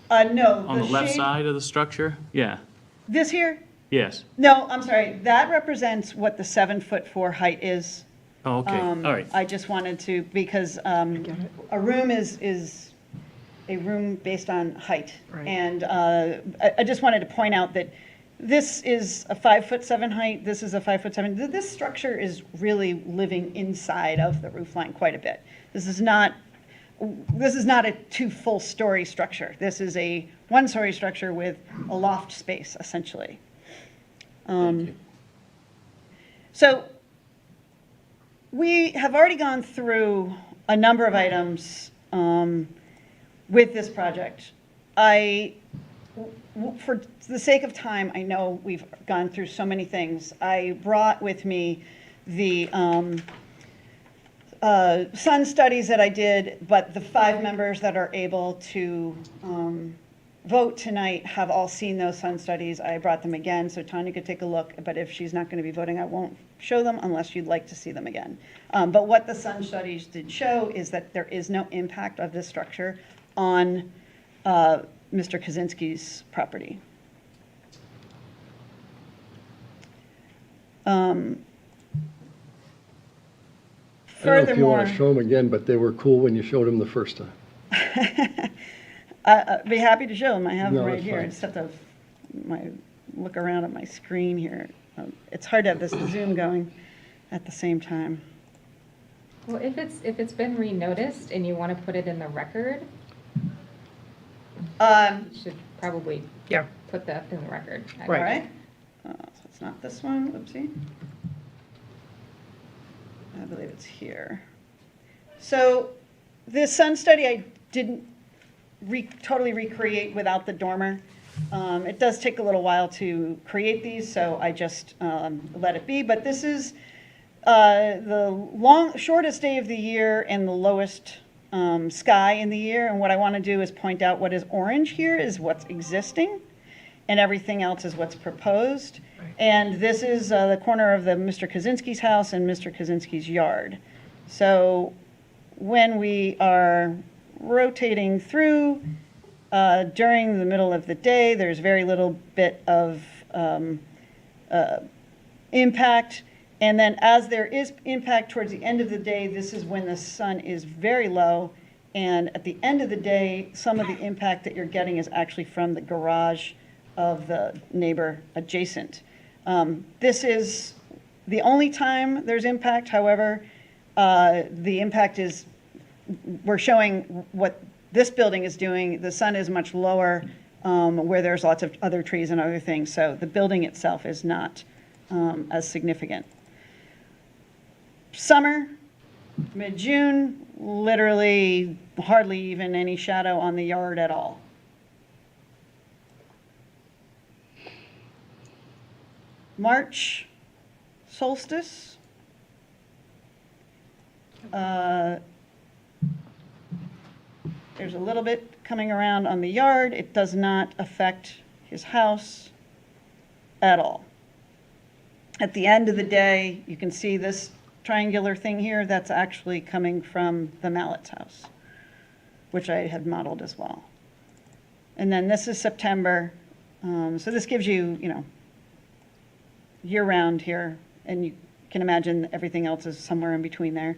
No. On the left shade- side of the structure? Yeah, This here? yes. No, I'm sorry. That represents what the 7'4" height is. Oh, okay, all right. I just wanted to, because a room is a room based on height. Right. And I just wanted to point out that this is a 5'7" height, this is a 5'7". This structure is really living inside of the roof line quite a bit. This is not a 2 full story structure. This is a 1 story structure with a loft space, essentially. So we have already gone through a number of items with this project. For the sake of time, I know we've gone through so many things. I brought with me the sun studies that I did, but the 5 members that are able to vote tonight have all seen those sun studies. I brought them again so Tanya could take a look, but if she's not going to be voting, I won't show them unless you'd like to see them again. But what the sun studies did show is that there is no impact of this structure on Mr. Kaczynski's property. I don't know if you want Furthermore, to show them again, but they were cool when you showed them the first time. I'd be happy to show them. I have them No, right that's here. I fine. just have to look around at my screen here. It's hard to have this Zoom going at the same time. Well, if it's been renoticed and you want to put it in the record, you should probably put that in the record. All right. So it's not this one. Oopsie. I believe it's here. So this sun study I didn't totally recreate without the dormer. It does take a little while to create these, so I just let it be. But this is the shortest day of the year and the lowest sky in the year. And what I want to do is point out what is orange here is what's existing, and everything else is what's proposed. And this is the corner of the Mr. Kaczynski's house and Mr. Kaczynski's yard. So when we are rotating through during the middle of the day, there's very little bit of impact. And then as there is impact towards the end of the day, this is when the sun is very low. And at the end of the day, some of the impact that you're getting is actually from the garage of the neighbor adjacent. This is the only time there's impact. However, the impact is, we're showing what this building is doing. The sun is much lower where there's lots of other trees and other things. So the building itself is not as significant. Summer, mid-June, literally hardly even any shadow on the yard at all. March solstice. There's a little bit coming around on the yard. It does not affect his house at all. At the end of the day, you can see this triangular thing here. That's actually coming from the Mallett's house, which I had modeled as well. And then this is September. So this gives you, year-round here, and you can imagine everything else is somewhere in between there.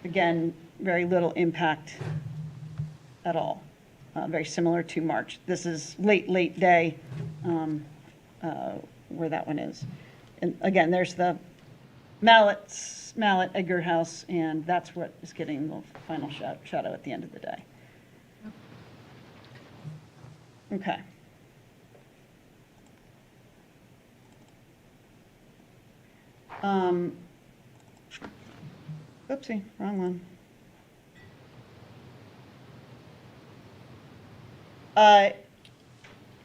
Again, very little impact at all. Very similar to March. This is late day where that one is. And again, there's the Mallet Edgar house, and that's what is getting the final shadow at the end of the day. Okay. Oopsie, wrong one.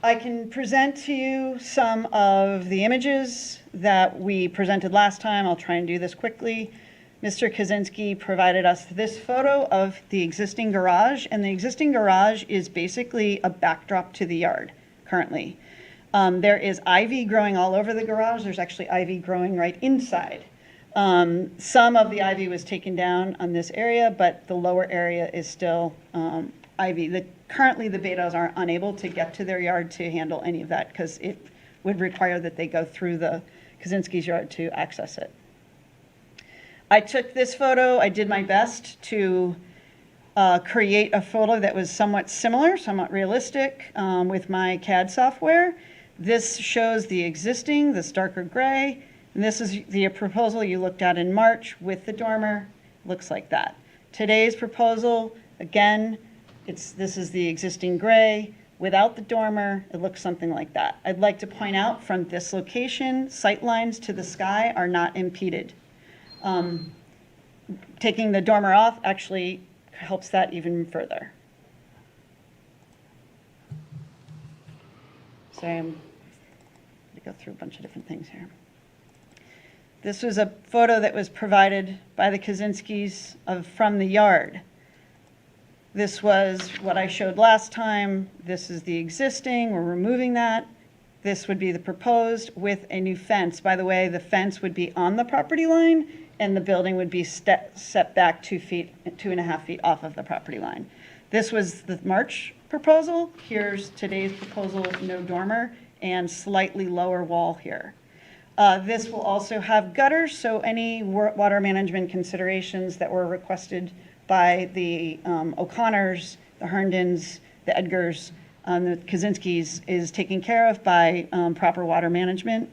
I can present to you some of the images that we presented last time. I'll try and do this quickly. Mr. Kaczynski provided us this photo of the existing garage, and the existing garage is basically a backdrop to the yard currently. There is ivy growing all over the garage. There's actually ivy growing right inside. Some of the ivy was taken down on this area, but the lower area is still ivy. Currently, the betas are unable to get to their yard to handle any of that because it would require that they go through the Kaczynski's yard to access it. I took this photo. I did my best to create a photo that was somewhat similar, somewhat realistic with my CAD software. This shows the existing, this darker gray, and this is the proposal you looked at in March with the dormer. Looks like that. Today's proposal, again, this is the existing gray. Without the dormer, it looks something like that. I'd like to point out from this location, sight lines to the sky are not impeded. Taking the dormer off actually helps that even further. So I'm going to go through a bunch of different things here. This was a photo that was provided by the Kaczynskis from the yard. This was what I showed last time. This is the existing. We're removing that. This would be the proposed with a new fence. By the way, the fence would be on the property line, and the building would be set back 2.5 feet off of the property line. This was the March proposal. Here's today's proposal, no dormer, and slightly lower wall here. This will also have gutters, so any water management considerations that were requested by the O'Connors, the Herndons, the Edgars, the Kaczynskis is taken care of by proper water management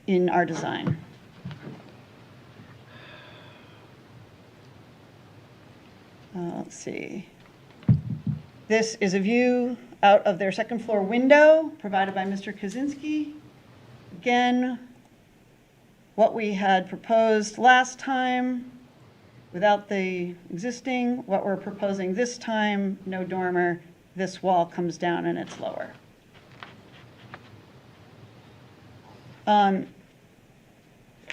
in our design. Let's see. This is a view out of their second floor window provided by Mr. Kaczynski. Again, what we had proposed last time without the existing, what we're proposing this time, no dormer, this wall comes down and it's lower.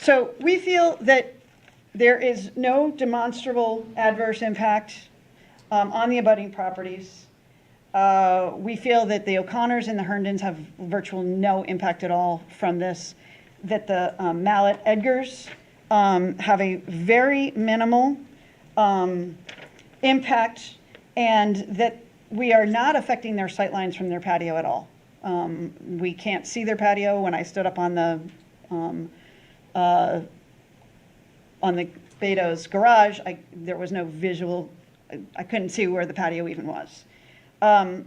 So we feel that there is no demonstrable adverse impact on the abutting properties. We feel that the O'Connors and the Herndons have virtual no impact at all from this, that the Mallet Edgars have a very minimal impact, and that we are not affecting their sightlines from their patio at all. We can't see their patio. When I stood up on the Beto's garage, there was no visual, I couldn't see where the patio even was. And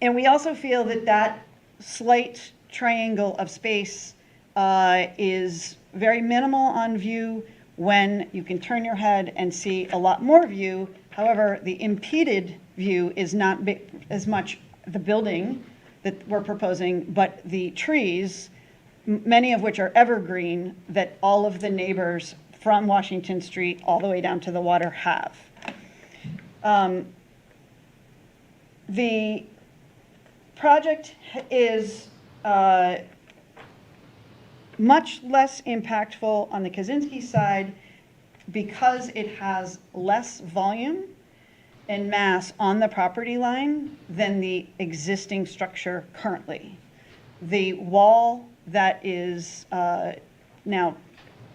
we also feel that that slight triangle of space is very minimal on view when you can turn your head and see a lot more view. However, the impeded view is not as much the building that we're proposing, but the trees, many of which are evergreen, that all of the neighbors from Washington Street all the way down to the water have. The project is much less impactful on the Kaczynski side because it has less volume and mass on the property line than the existing structure currently. The wall that is now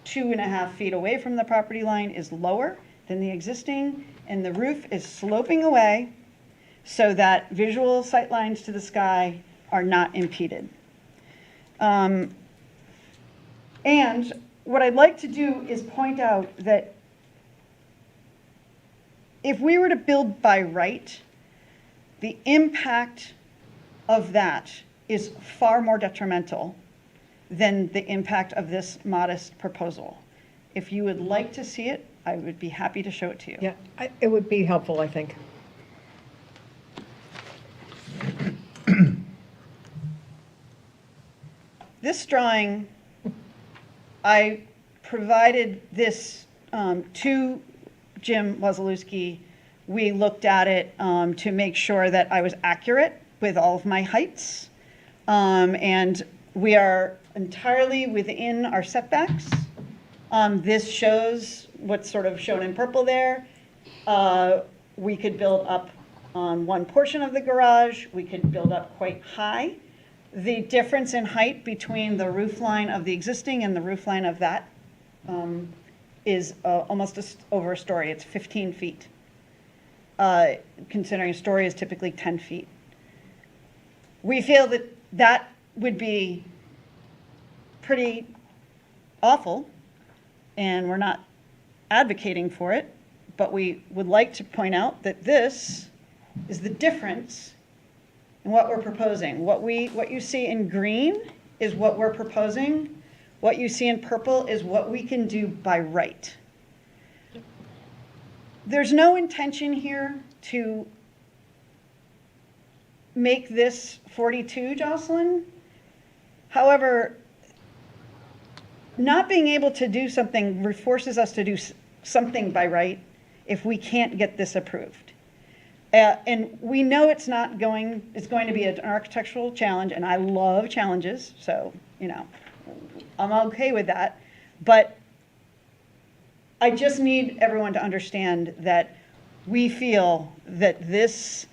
2.5 feet away from the property line is lower than the existing, and the roof is sloping away so that visual sight lines to the sky are not impeded. And what I'd like to do is point out that if we were to build by right, the impact of that is far more detrimental than the impact of this modest proposal. If you would like to see it, I would be happy to show it to you. Yeah, it would be helpful, I think. This drawing, I provided this to Jim Wazalewski, we looked at it to make sure that I was accurate with all of my heights. And we are entirely within our setbacks. This shows what's sort of shown in purple there. We could build up on one portion of the garage. We could build up quite high. The difference in height between the roof line of the existing and the roof line of that is almost over a story. It's 15 feet, considering a story is typically 10 feet. We feel that that would be pretty awful, and we're not advocating for it, but we would like to point out that this is the difference in what we're proposing. What you see in green is what we're proposing. What you see in purple is what we can do by right. There's no intention here to make this 42, Jocelyn. However, not being able to do something forces us to do something by right if we can't get this approved. And we know it's going to be an architectural challenge, and I love challenges, so, I'm okay with that. But I just need everyone to understand that we feel that this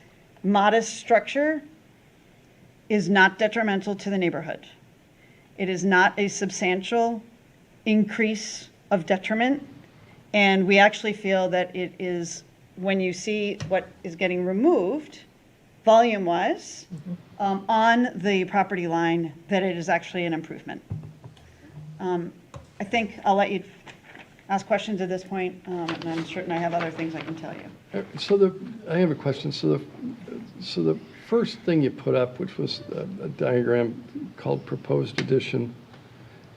modest structure is not detrimental to the neighborhood. It is not a substantial increase of detriment, and we actually feel that it is, when you see what is getting removed, volume-wise, on the property line, that it is actually an improvement. I think I'll let you ask questions at this point, and I'm certain I have other things I can tell you. I have a question. So the first thing you put up, which was a diagram called proposed addition,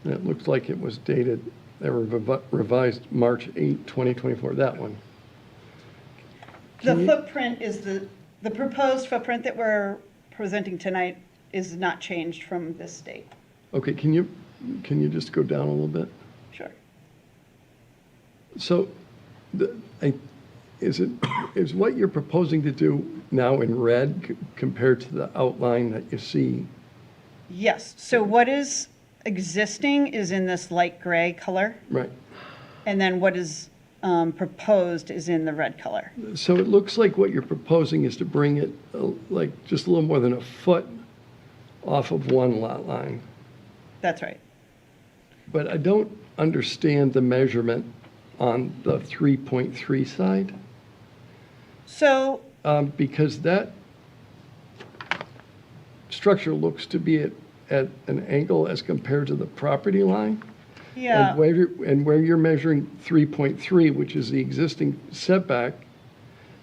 and it looked like it was dated, revised March 8, 2024, that one. The footprint is the proposed footprint that we're presenting tonight is not changed from this date. Okay, can you just go down a little bit? Sure. So is what you're proposing to do now in red compared to the outline that you see? Yes. So what is existing is in this light gray color. Right. And then what is proposed is in the red color. So it looks like what you're proposing is to bring it like just a little more than a foot off of one lot line. That's right. But I don't understand the measurement on the 3.3 side, So because that structure looks to be at an angle as compared to the property line. yeah, And where you're measuring 3.3, which is the existing setback,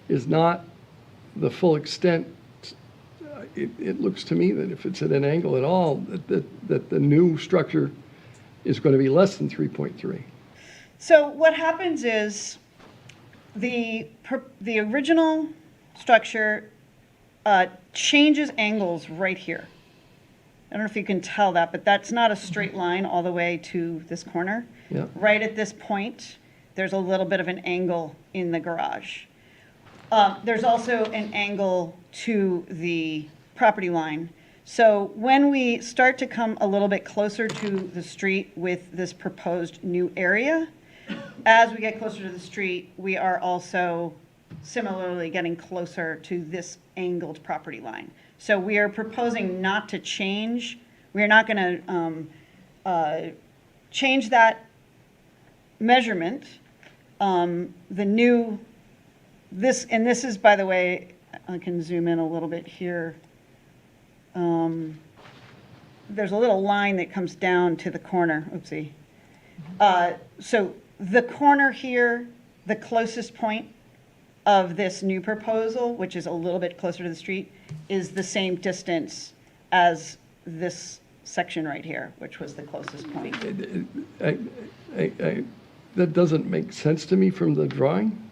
is not the full extent. It looks to me that if it's at an angle at all, that the new structure is going to be less than 3.3. so what happens is the original structure changes angles right here. I don't know if you can tell that, but that's not a straight line all the way to this corner. Yeah. Right at this point, there's a little bit of an angle in the garage. There's also an angle to the property line. So when we start to come a little bit closer to the street with this proposed new area, as we get closer to the street, we are also similarly getting closer to this angled property line. So we are proposing not to change. We're not going to change that measurement. This is, by the way, I can zoom in a little bit here. There's a little line that comes down to the corner. Oopsie. So the corner here, the closest point of this new proposal, which is a little bit closer to the street, is the same distance as this section right here, which was the closest point. That doesn't make sense to me from the drawing.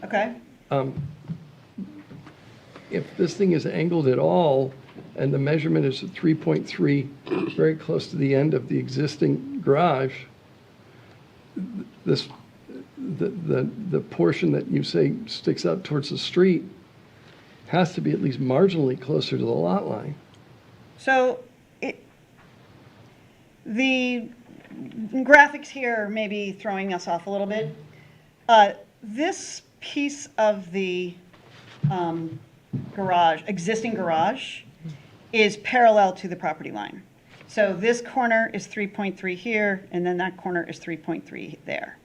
Okay? If this thing is angled at all, and the measurement is at 3.3, very close to the end of the existing garage, this the portion that you say sticks out towards the street has to be at least marginally closer to the lot line. So the graphics here may be throwing us off a little bit. This piece of the existing garage is parallel to the property line. So this corner is 3.3 here, and then that corner is 3.3 there.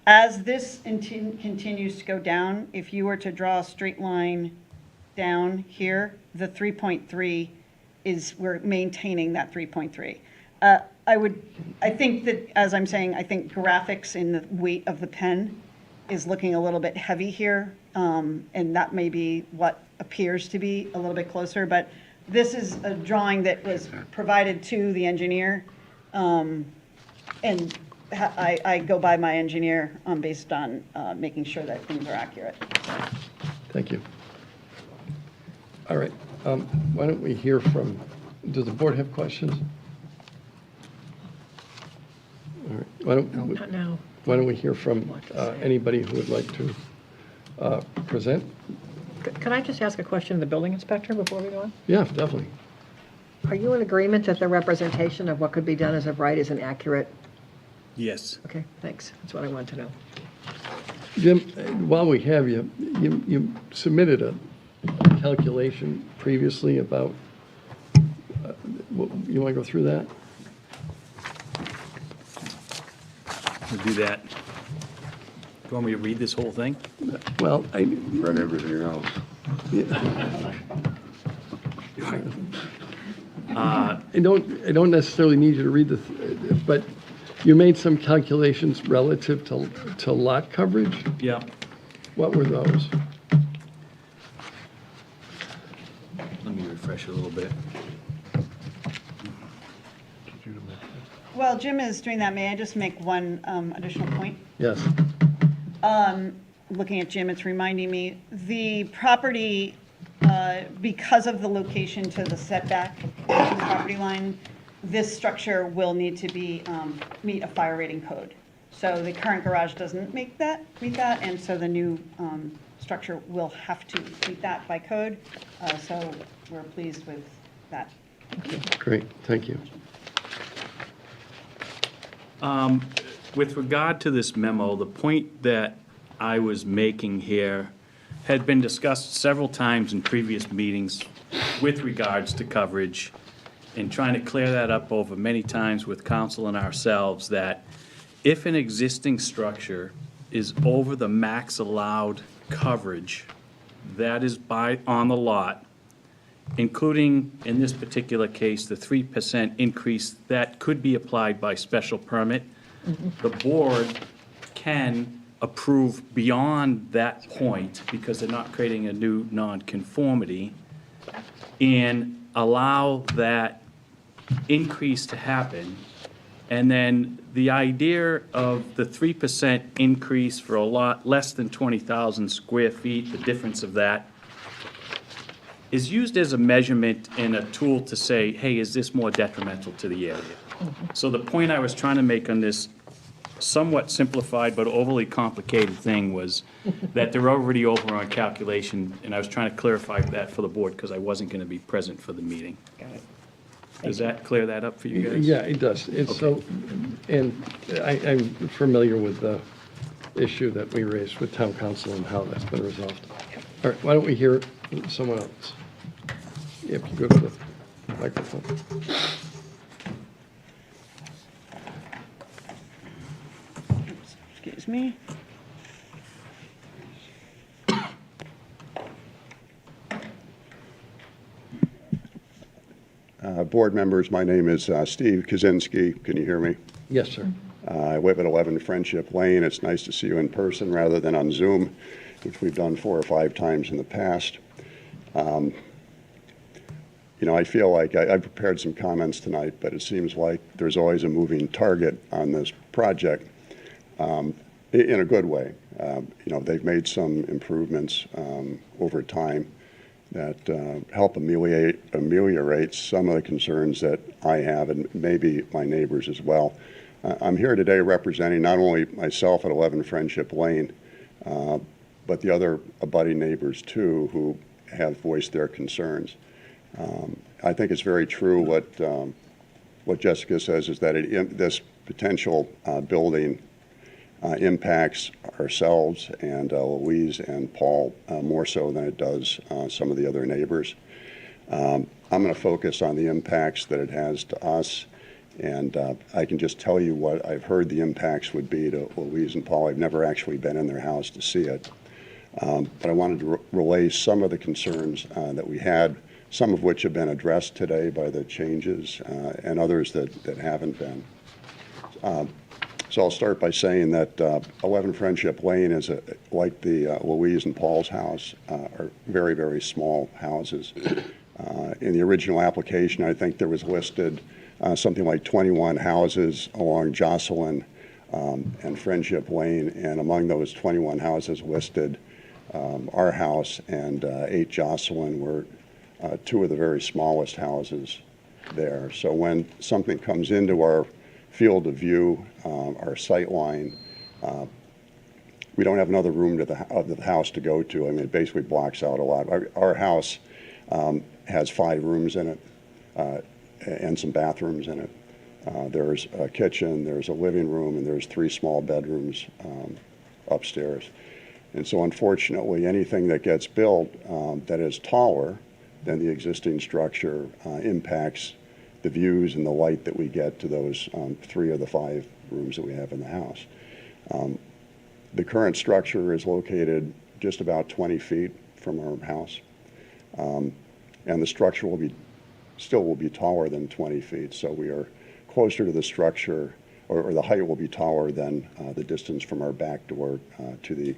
As this continues to go down, if you were to draw a straight line down here, the 3.3 we're maintaining that 3.3. I think that, as I'm saying, I think graphics in the weight of the pen is looking a little bit heavy here, and that may be what appears to be a little bit closer, but this is a drawing that was provided to the engineer, and I go by my engineer based on making sure that things are accurate. Thank you. All right, why don't we hear from, does the board have questions? All right, Not now. why don't we hear from anybody who would like to present? Can I just ask a question of the building inspector before we go on? Yeah, definitely. Are you in agreement that the representation of what could be done as of right is inaccurate? Yes. Okay, thanks. That's what I wanted to know. Jim, while we have you, you submitted a calculation previously about, you want to go through that? We'll do that. Do you want me to read this whole thing? Well, Read everything else. I don't necessarily need you to read but you made some calculations relative to lot coverage. Yeah. What were those? Let me refresh it a little bit. Well, Jim is doing that. May I just make one additional point? Yes. Looking at Jim, it's reminding me, the property, because of the location to the setback to the property line, this structure will need to be, meet a fire rating code. So the current garage doesn't meet that, and so the new structure will have to meet that by code. So we're pleased with that. Great, thank you. With regard to this memo, the point that I was making here had been discussed several times in previous meetings with regards to coverage, and trying to clear that up over many times with council and ourselves, that if an existing structure is over the max allowed coverage that is on the lot, including, in this particular case, the 3% increase that could be applied by special permit, the board can approve beyond that point, because they're not creating a new nonconformity, and allow that increase to happen. And then the idea of the 3% increase for a lot less than 20,000 square feet, the difference of that, is used as a measurement and a tool to say, hey, is this more detrimental to the area? So the point I was trying to make on this somewhat simplified but overly complicated thing was that they're already over on calculation, and I was trying to clarify that for the board because I wasn't going to be present for the meeting. Got it. Does that clear that up for you guys? Yeah, it does. It's so, and I'm familiar with the issue that we raised with town council and how that's been resolved. All right, why don't we hear someone else? If you go to the microphone. Excuse me. Board members, my name is Steve Kaczynski. Can you hear me? Yes, sir. I live at 11 Friendship Lane. It's nice to see you in person rather than on Zoom, which we've done 4 or 5 times in the past. You know, I feel like I prepared some comments tonight, but it seems like there's always a moving target on this project in a good way. You know, they've made some improvements over time that help ameliorate some of the concerns that I have, and maybe my neighbors as well. I'm here today representing not only myself at 11 Friendship Lane, but the other abutting neighbors too who have voiced their concerns. I think it's very true what Jessica says is that this potential building impacts ourselves and Louise and Paul more so than it does some of the other neighbors. I'm going to focus on the impacts that it has to us, and I can just tell you what I've heard the impacts would be to Louise and Paul. I've never actually been in their house to see it, but I wanted to relay some of the concerns that we had, some of which have been addressed today by the changes and others that haven't been. So I'll start by saying that 11 Friendship Lane is like the Louise and Paul's house, are very, very small houses. In the original application, I think there was listed something like 21 houses along Jocelyn and Friendship Lane, and among those 21 houses listed, our house and 8 Jocelyn were two of the very smallest houses there. So when something comes into our field of view, our sight line, we don't have another room of the house to go to. I mean, it basically blocks out a lot. Our house has 5 rooms in it and some bathrooms in it. There's a kitchen, there's a living room, and there's 3 small bedrooms upstairs. And so unfortunately, anything that gets built that is taller than the existing structure impacts the views and the light that we get to those 3 of the 5 rooms that we have in the house. The current structure is located just about 20 feet from our house, and the structure will be taller than 20 feet. So we are closer to the structure, or the height will be taller than the distance from our back door to the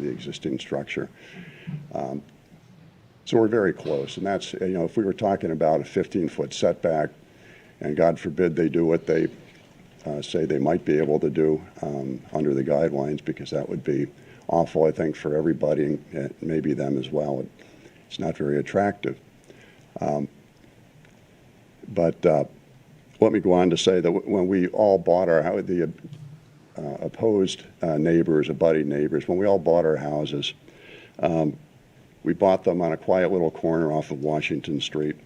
existing structure. So we're very close, and that's, if we were talking about a 15-foot setback, and God forbid they do what they say they might be able to do under the guidelines, because that would be awful, I think, for everybody, and maybe them as well. It's not very attractive. But let me go on to say that when we all bought our house, the opposed neighbors, abutting neighbors, when we all bought our houses, we bought them on a quiet little corner off of Washington Street.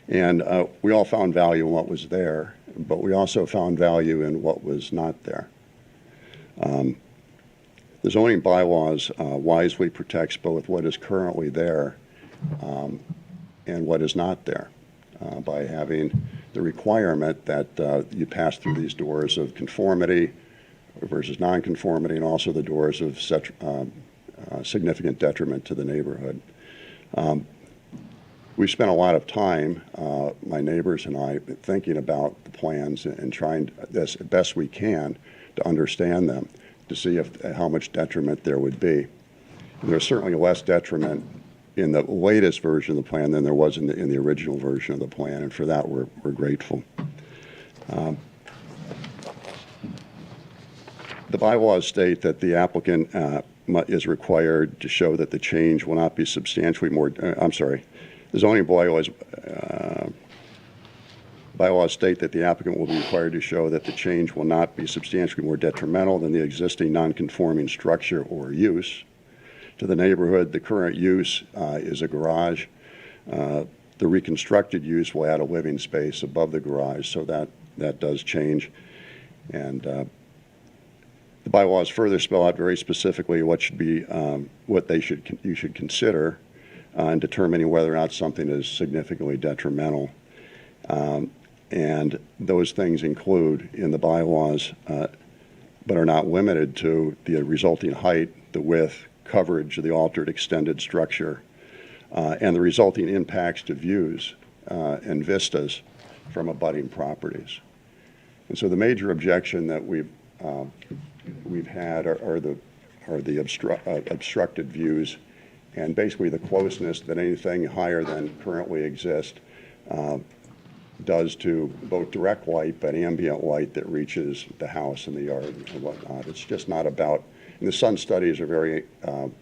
And we all found value in what was there, but we also found value in what was not there. The zoning bylaws wisely protects both what is currently there and what is not there by having the requirement that you pass through these doors of conformity versus nonconformity, and also the doors of significant detriment to the neighborhood. We spent a lot of time, my neighbors and I, thinking about the plans and trying as best we can to understand them, to see how much detriment there would be. And there's certainly less detriment in the latest version of the plan than there was in the original version of the plan, and for that we're grateful. The bylaws state that the applicant is required to show that the change will not be substantially more, the zoning bylaws state that the applicant will be required to show that the change will not be substantially more detrimental than the existing non-conforming structure or use to the neighborhood. The current use is a garage. The reconstructed use will add a living space above the garage, so that does change. And the bylaws further spell out very specifically what should be you should consider in determining whether or not something is significantly detrimental. And those things include in the bylaws, but are not limited to, the resulting height, the width, coverage of the altered extended structure, and the resulting impacts to views and vistas from abutting properties. And so the major objection that we've had are the obstructed views, and basically the closeness that anything higher than currently exists does to both direct light but ambient light that reaches the house and the yard and whatnot. It's just not about, and the sun studies are very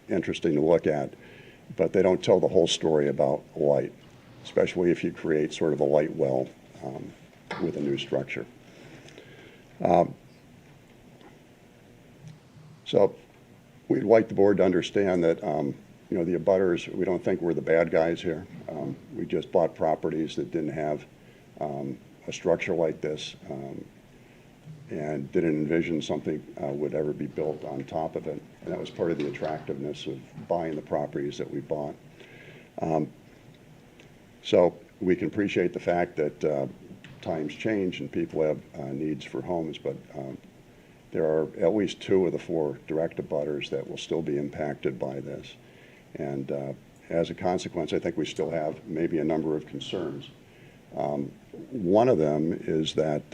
interesting to look at, but they don't tell the whole story about light, especially if you create sort of a light well with a new structure. So we'd like the board to understand that, the abutters, we don't think we're the bad guys here. We just bought properties that didn't have a structure like this and didn't envision something would ever be built on top of it. And that was part of the attractiveness of buying the properties that we bought. So we can appreciate the fact that times change and people have needs for homes, but there are at least 2 of the 4 direct abutters that will still be impacted by this. And as a consequence, I think we still have maybe a number of concerns. One of them is that,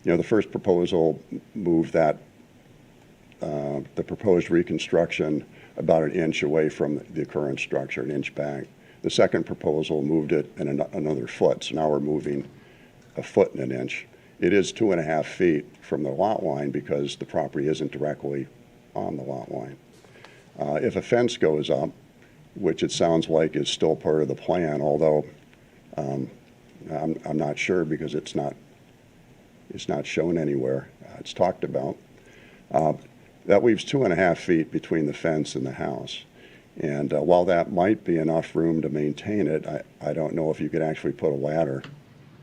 the first proposal moved that, the proposed reconstruction about 1 inch away from the current structure, 1 inch back. The second proposal moved it another foot, so now we're moving 1 foot and 1 inch. It is 2.5 feet from the lot line because the property isn't directly on the lot line. If a fence goes up, which it sounds like is still part of the plan, although I'm not sure because it's not shown anywhere. It's talked about. That leaves 2.5 feet between the fence and the house. And while that might be enough room to maintain it, I don't know if you could actually put a ladder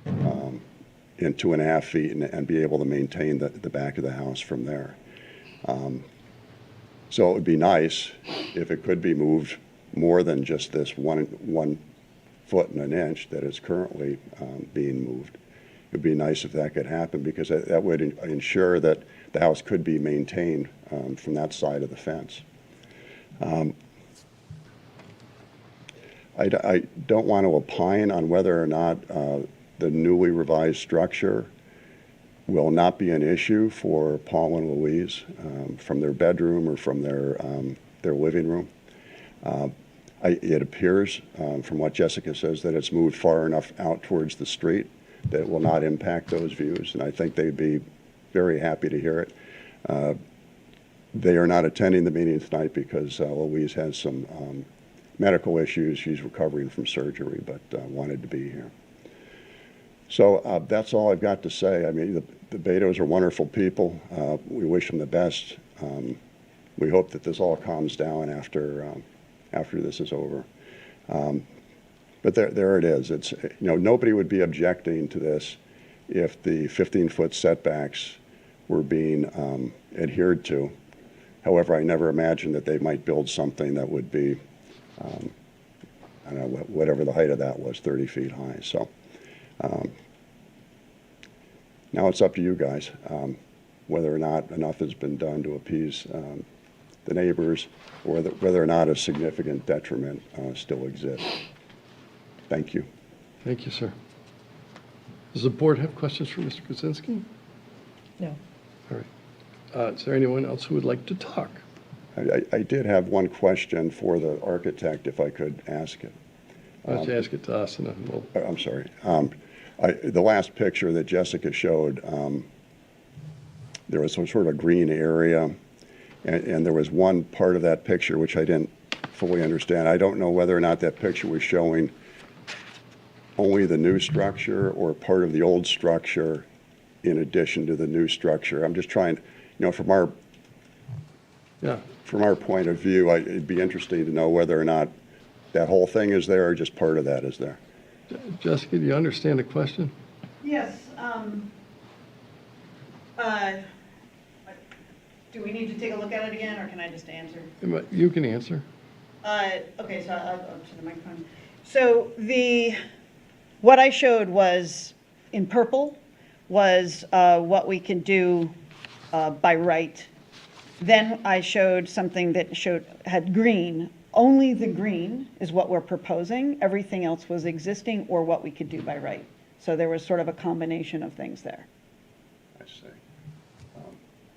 in 2.5 feet and be able to maintain the back of the house from there. So it would be nice if it could be moved more than just this 1 foot and 1 inch that is currently being moved. It would be nice if that could happen because that would ensure that the house could be maintained from that side of the fence. I don't want to opine on whether or not the newly revised structure will not be an issue for Paul and Louise from their bedroom or from their living room. It appears from what Jessica says that it's moved far enough out towards the street that it will not impact those views, and I think they'd be very happy to hear it. They are not attending the meeting tonight because Louise has some medical issues. She's recovering from surgery, but wanted to be here. So that's all I've got to say. I mean, the Betos are wonderful people. We wish them the best. We hope that this all calms down after this is over. But there it is. It's, nobody would be objecting to this if the 15-foot setbacks were being adhered to. However, I never imagined that they might build something that would be, I don't know, whatever the height of that was, 30 feet high. So now it's up to you guys whether or not enough has been done to appease the neighbors or whether or not a significant detriment still exists. Thank you. Thank you, sir. Does the board have questions for Mr. Kuczynski? No. All right. Is there anyone else who would like to talk? I did have one question for the architect, if I could ask it. Why don't you ask it to us, and then we'll... I'm sorry. The last picture that Jessica showed, there was some sort of green area, and there was one part of that picture which I didn't fully understand. I don't know whether or not that picture was showing only the new structure or part of the old structure in addition to the new structure. I'm just trying, from our point of view, it'd be interesting to know whether or not that whole thing is there or just part of that is there. Jessica, do you understand the question? Yes. Do we need to take a look at it again, or can I just answer? You can answer. Okay, so I'll go to the microphone. So what I showed was, in purple, was what we can do by right. Then I showed something that had green. Only the green is what we're proposing. Everything else was existing or what we could do by right. So there was sort of a combination of things there. I see.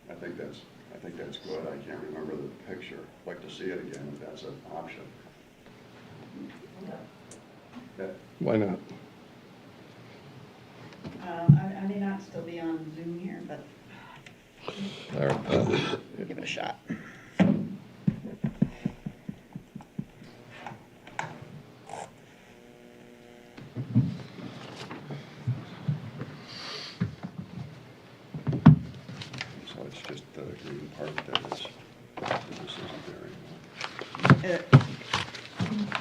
I think that's good. I can't remember the picture. I'd like to see it again if that's an option. Why not? I may not still be on Zoom here, but All right. give it a shot. part that is, this isn't there anymore.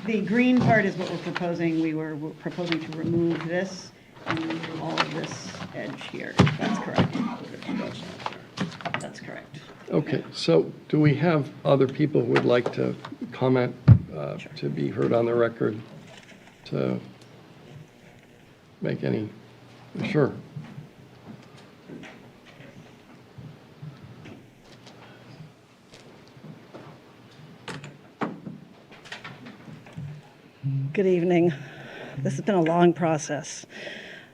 The green part is what we're proposing. We're proposing to remove this and remove all of this edge here. That's correct. Okay, so that's not there. That's correct. Okay, so do we have other people who would like to comment, to be heard on the record, to make any, sure. Good evening. This has been a long process.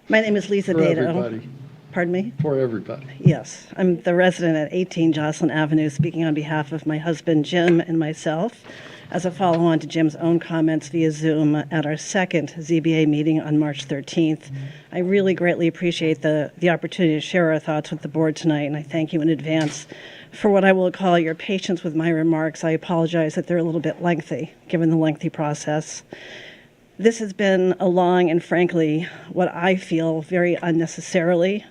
My name is Lisa For Beto. everybody, Pardon me? for everybody. Yes, I'm the resident at 18 Jocelyn Avenue, speaking on behalf of my husband Jim and myself as a follow-on to Jim's own comments via Zoom at our second ZBA meeting on March 13th. I really greatly appreciate the opportunity to share our thoughts with the board tonight, and I thank you in advance for what I will call your patience with my remarks. I apologize that they're a little bit lengthy, given the lengthy process. This has been a long and frankly, what I feel very unnecessarily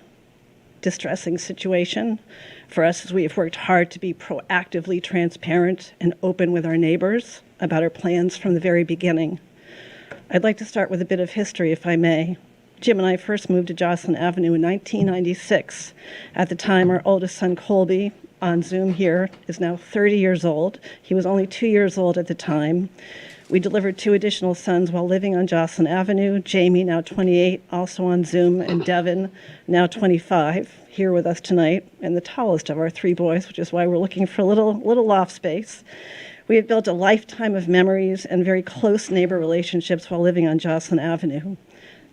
distressing situation for us, as we have worked hard to be proactively transparent and open with our neighbors about our plans from the very beginning. I'd like to start with a bit of history, if I may. Jim and I first moved to Jocelyn Avenue in 1996. At the time, our oldest son, Colby, on Zoom here, is now 30 years old. He was only 2 years old at the time. We delivered 2 additional sons while living on Jocelyn Avenue. Jamie, now 28, also on Zoom, and Devin, now 25, here with us tonight, and the tallest of our 3 boys, which is why we're looking for a little loft space. We have built a lifetime of memories and very close neighbor relationships while living on Jocelyn Avenue.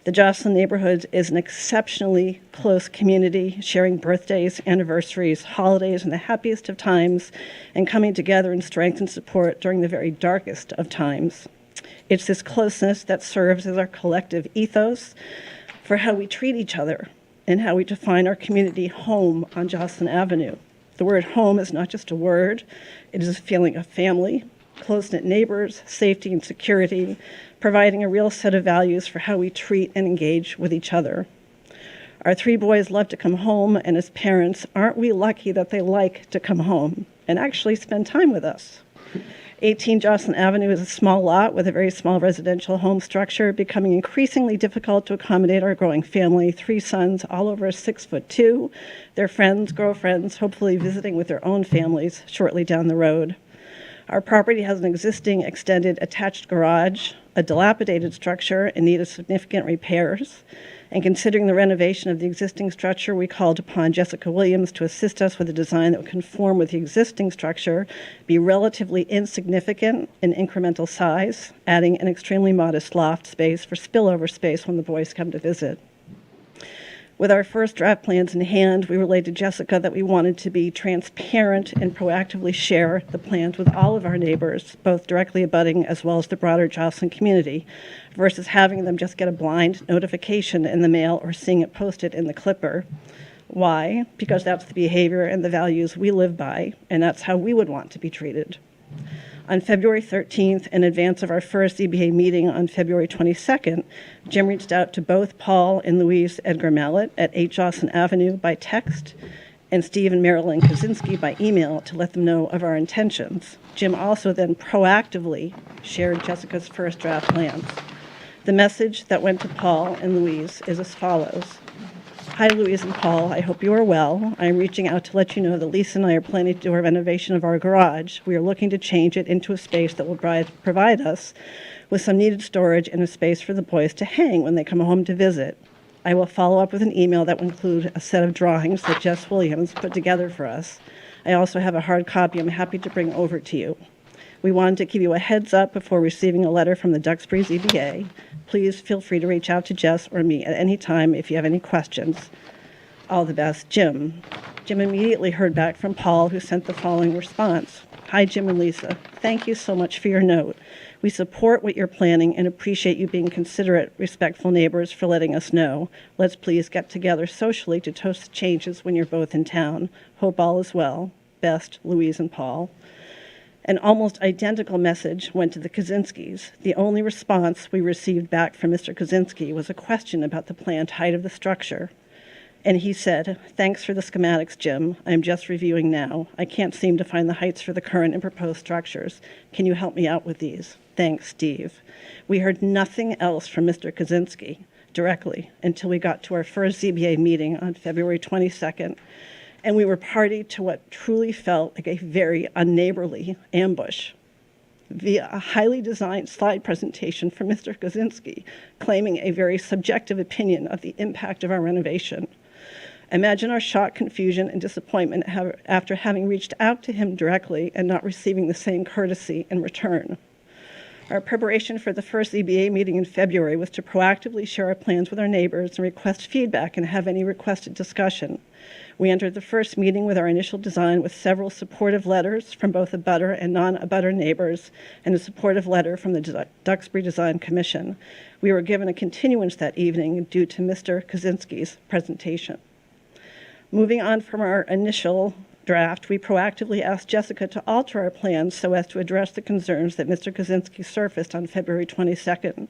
The Jocelyn neighborhood is an exceptionally close community, sharing birthdays, anniversaries, holidays, and the happiest of times, and coming together in strength and support during the very darkest of times. It's this closeness that serves as our collective ethos for how we treat each other and how we define our community home on Jocelyn Avenue. The word home is not just a word, it is a feeling of family, close-knit neighbors, safety and security, providing a real set of values for how we treat and engage with each other. Our 3 boys love to come home, and as parents, aren't we lucky that they like to come home and actually spend time with us? 18 Jocelyn Avenue is a small lot with a very small residential home structure, becoming increasingly difficult to accommodate our growing family. 3 sons, all over 6'2", their friends, girlfriends, hopefully visiting with their own families shortly down the road. Our property has an existing extended attached garage, a dilapidated structure in need of significant repairs. And considering the renovation of the existing structure, we called upon Jessica Williams to assist us with a design that would conform with the existing structure, be relatively insignificant in incremental size, adding an extremely modest loft space for spillover space when the boys come to visit. With our first draft plans in hand, we relayed to Jessica that we wanted to be transparent and proactively share the plans with all of our neighbors, both directly abutting as well as the broader Jocelyn community, versus having them just get a blind notification in the mail or seeing it posted in the Clipper. Why? Because that's the behavior and the values we live by, and that's how we would want to be treated. On February 13th, in advance of our first ZBA meeting on February 22nd, Jim reached out to both Paul and Louise Edgar Mallet at 8 Jocelyn Avenue by text, and Steve and Marilyn Kaczynski by email to let them know of our intentions. Jim also then proactively shared Jessica's first draft plans. The message that went to Paul and Louise is as follows. Hi, Louise and Paul. I hope you are well. I am reaching out to let you know that Lisa and I are planning to do a renovation of our garage. We are looking to change it into a space that will provide us with some needed storage and a space for the boys to hang when they come home to visit. I will follow up with an email that will include a set of drawings that Jess Williams put together for us. I also have a hard copy I'm happy to bring over to you. We wanted to give you a heads up before receiving a letter from the Duxbury ZBA. Please feel free to reach out to Jess or me at any time if you have any questions. All the best, Jim. Jim immediately heard back from Paul, who sent the following response. Hi, Jim and Lisa. Thank you so much for your note. We support what you're planning and appreciate you being considerate, respectful neighbors for letting us know. Let's please get together socially to toast the changes when you're both in town. Hope all is well. Best, Louise and Paul. An almost identical message went to the Kaczynskis. The only response we received back from Mr. Kaczynski was a question about the planned height of the structure. And he said, "Thanks for the schematics, Jim. I'm just reviewing now. I can't seem to find the heights for the current and proposed structures. Can you help me out with these? Thanks, Steve." We heard nothing else from Mr. Kaczynski directly until we got to our first ZBA meeting on February 22nd, and we were party to what truly felt like a very unneighborly ambush via a highly designed slide presentation from Mr. Kaczynski claiming a very subjective opinion of the impact of our renovation. Imagine our shock, confusion, and disappointment after having reached out to him directly and not receiving the same courtesy in return. Our preparation for the first ZBA meeting in February was to proactively share our plans with our neighbors and request feedback and have any requested discussion. We entered the first meeting with our initial design with several supportive letters from both abutter and non-abutter neighbors and a supportive letter from the Duxbury Design Commission. We were given a continuance that evening due to Mr. Kaczynski's presentation. Moving on from our initial draft, we proactively asked Jessica to alter our plans so as to address the concerns that Mr. Kaczynski surfaced on February 22nd,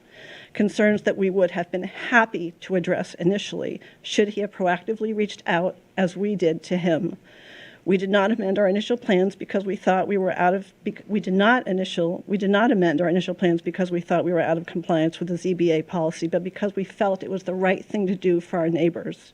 concerns that we would have been happy to address initially should he have proactively reached out as we did to him. We did not amend our initial plans because we thought we were out of amend our initial plans because we thought we were out of compliance with the ZBA policy, but because we felt it was the right thing to do for our neighbors.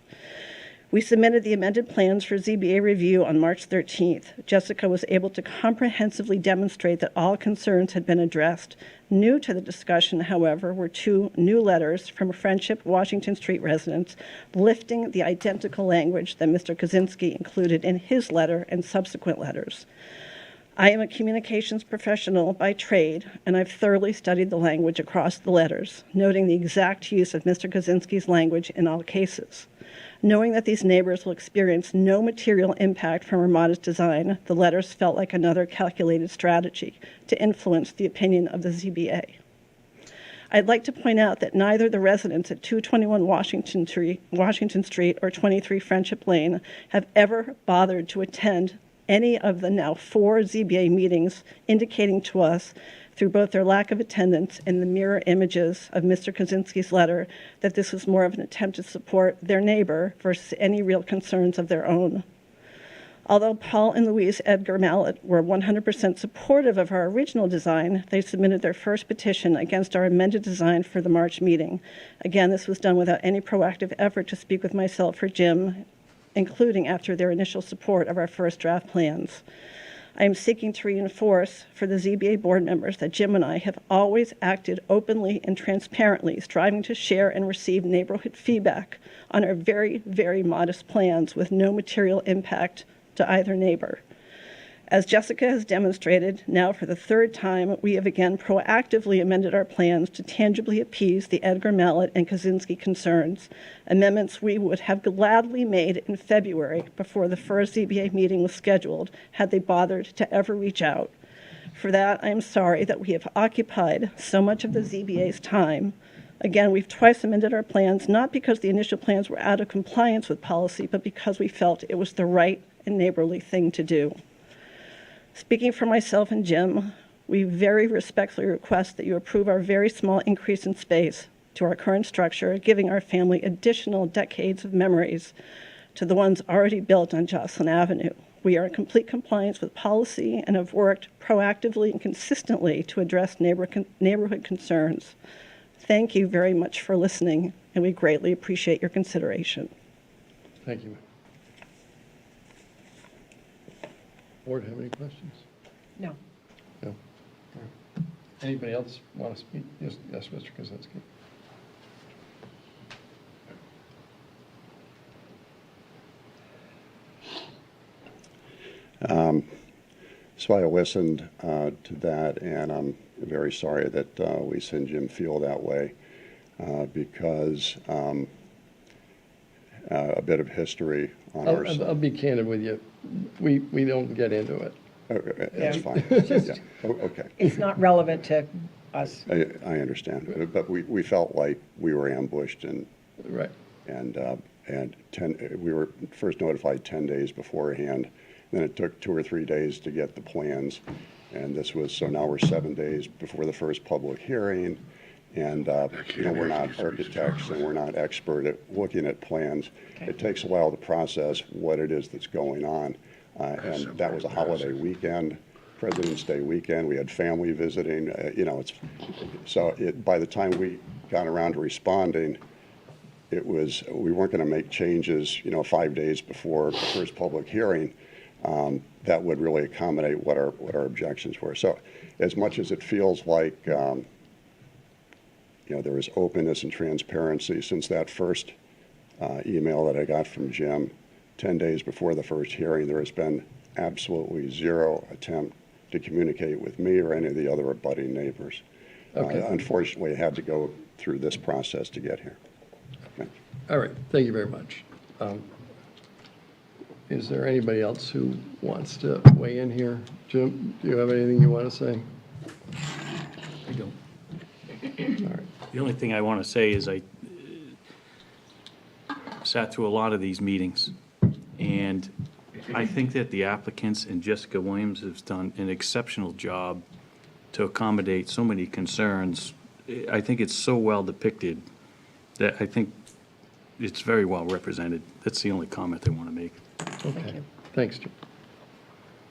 We submitted the amended plans for ZBA review on March 13th. Jessica was able to comprehensively demonstrate that all concerns had been addressed. New to the discussion, however, were 2 new letters from Friendship Washington Street residents lifting the identical language that Mr. Kaczynski included in his letter and subsequent letters. I am a communications professional by trade, and I've thoroughly studied the language across the letters, noting the exact use of Mr. Kaczynski's language in all cases. Knowing that these neighbors will experience no material impact from our modest design, the letters felt like another calculated strategy to influence the opinion of the ZBA. I'd like to point out that neither the residents at 221 Washington Street or 23 Friendship Lane have ever bothered to attend any of the now 4 ZBA meetings, indicating to us through both their lack of attendance and the mirror images of Mr. Kaczynski's letter that this was more of an attempt to support their neighbor versus any real concerns of their own. Although Paul and Louise Edgar Mallet were 100% supportive of our original design, they submitted their first petition against our amended design for the March meeting. Again, this was done without any proactive effort to speak with myself or Jim, including after their initial support of our first draft plans. I am seeking to reinforce for the ZBA board members that Jim and I have always acted openly and transparently, striving to share and receive neighborhood feedback on our very, very modest plans with no material impact to either neighbor. As Jessica has demonstrated, now for the 3rd time, we have again proactively amended our plans to tangibly appease the Edgar Mallet and Kaczynski concerns, amendments we would have gladly made in February before the first ZBA meeting was scheduled, had they bothered to ever reach out. For that, I am sorry that we have occupied so much of the ZBA's time. Again, we've twice amended our plans, not because the initial plans were out of compliance with policy, but because we felt it was the right and neighborly thing to do. Speaking for myself and Jim, we very respectfully request that you approve our very small increase in space to our current structure, giving our family additional decades of memories to the ones already built on Jocelyn Avenue. We are in complete compliance with policy and have worked proactively and consistently to address neighborhood concerns. Thank you very much for listening, and we greatly appreciate your consideration. Thank you. Board have any questions? No. No. Anybody else want to speak? Yes, Mr. Kaczynski. So I listened to that, and I'm very sorry that Lisa and Jim feel that way because a bit of history on our side. I'll be candid with you. We don't get into it. Okay, that's Yeah. fine. Just- Yeah. Okay. It's not relevant to us. I understand, but we felt like we were ambushed Right. and we were first notified 10 days beforehand. Then it took 2 or 3 days to get the plans, and so now we're 7 days before the first public hearing, And, we're not architects and we're not expert at looking at plans. Okay. It takes a while to process what it is that's going on. And that was a holiday weekend, President's Day weekend. We had family visiting, by the time we got around to responding, we weren't going to make changes, 5 days before the first public hearing that would really accommodate what our objections were. So as much as it feels like, there was openness and transparency since that first email that I got from Jim 10 days before the first hearing, there has been absolutely zero attempt to communicate with me or any of the other abutting neighbors. Okay. Unfortunately, it had to go through this process to get here. Okay. All right, thank you very much. Is there anybody else who wants to weigh in here? Jim, do you have anything you want to say? I don't. All right. The only thing I want to say is I sat through a lot of these meetings, and I think that the applicants and Jessica Williams has done an exceptional job to accommodate so many concerns. I think it's so well depicted that I think it's very well represented. That's the only comment I want to make. Okay, thanks, Jim.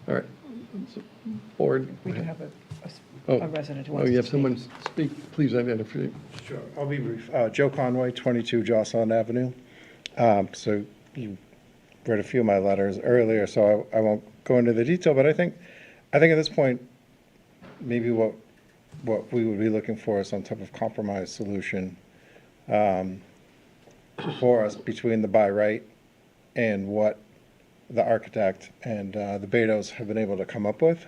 All right. Board? We do have Oh. a resident who Oh, wants you to have someone speak? Please identify. Sure, I'll be brief. Joe Conway, 22 Jocelyn Avenue. So you read a few of my letters earlier, so I won't go into the detail, but I think at this point, maybe what we would be looking for is some type of compromise solution for us between the by right and what the architect and the Betos have been able to come up with.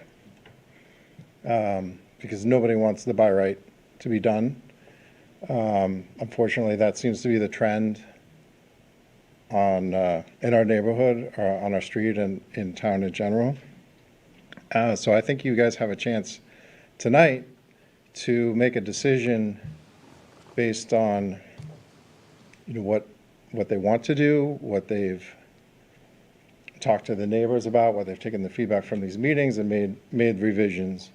Because nobody wants the by right to be done. Unfortunately, that seems to be the trend in our neighborhood, or on our street, and in town in general. So I think you guys have a chance tonight to make a decision based on what they want to do, what they've talked to the neighbors about, what they've taken the feedback from these meetings and made revisions.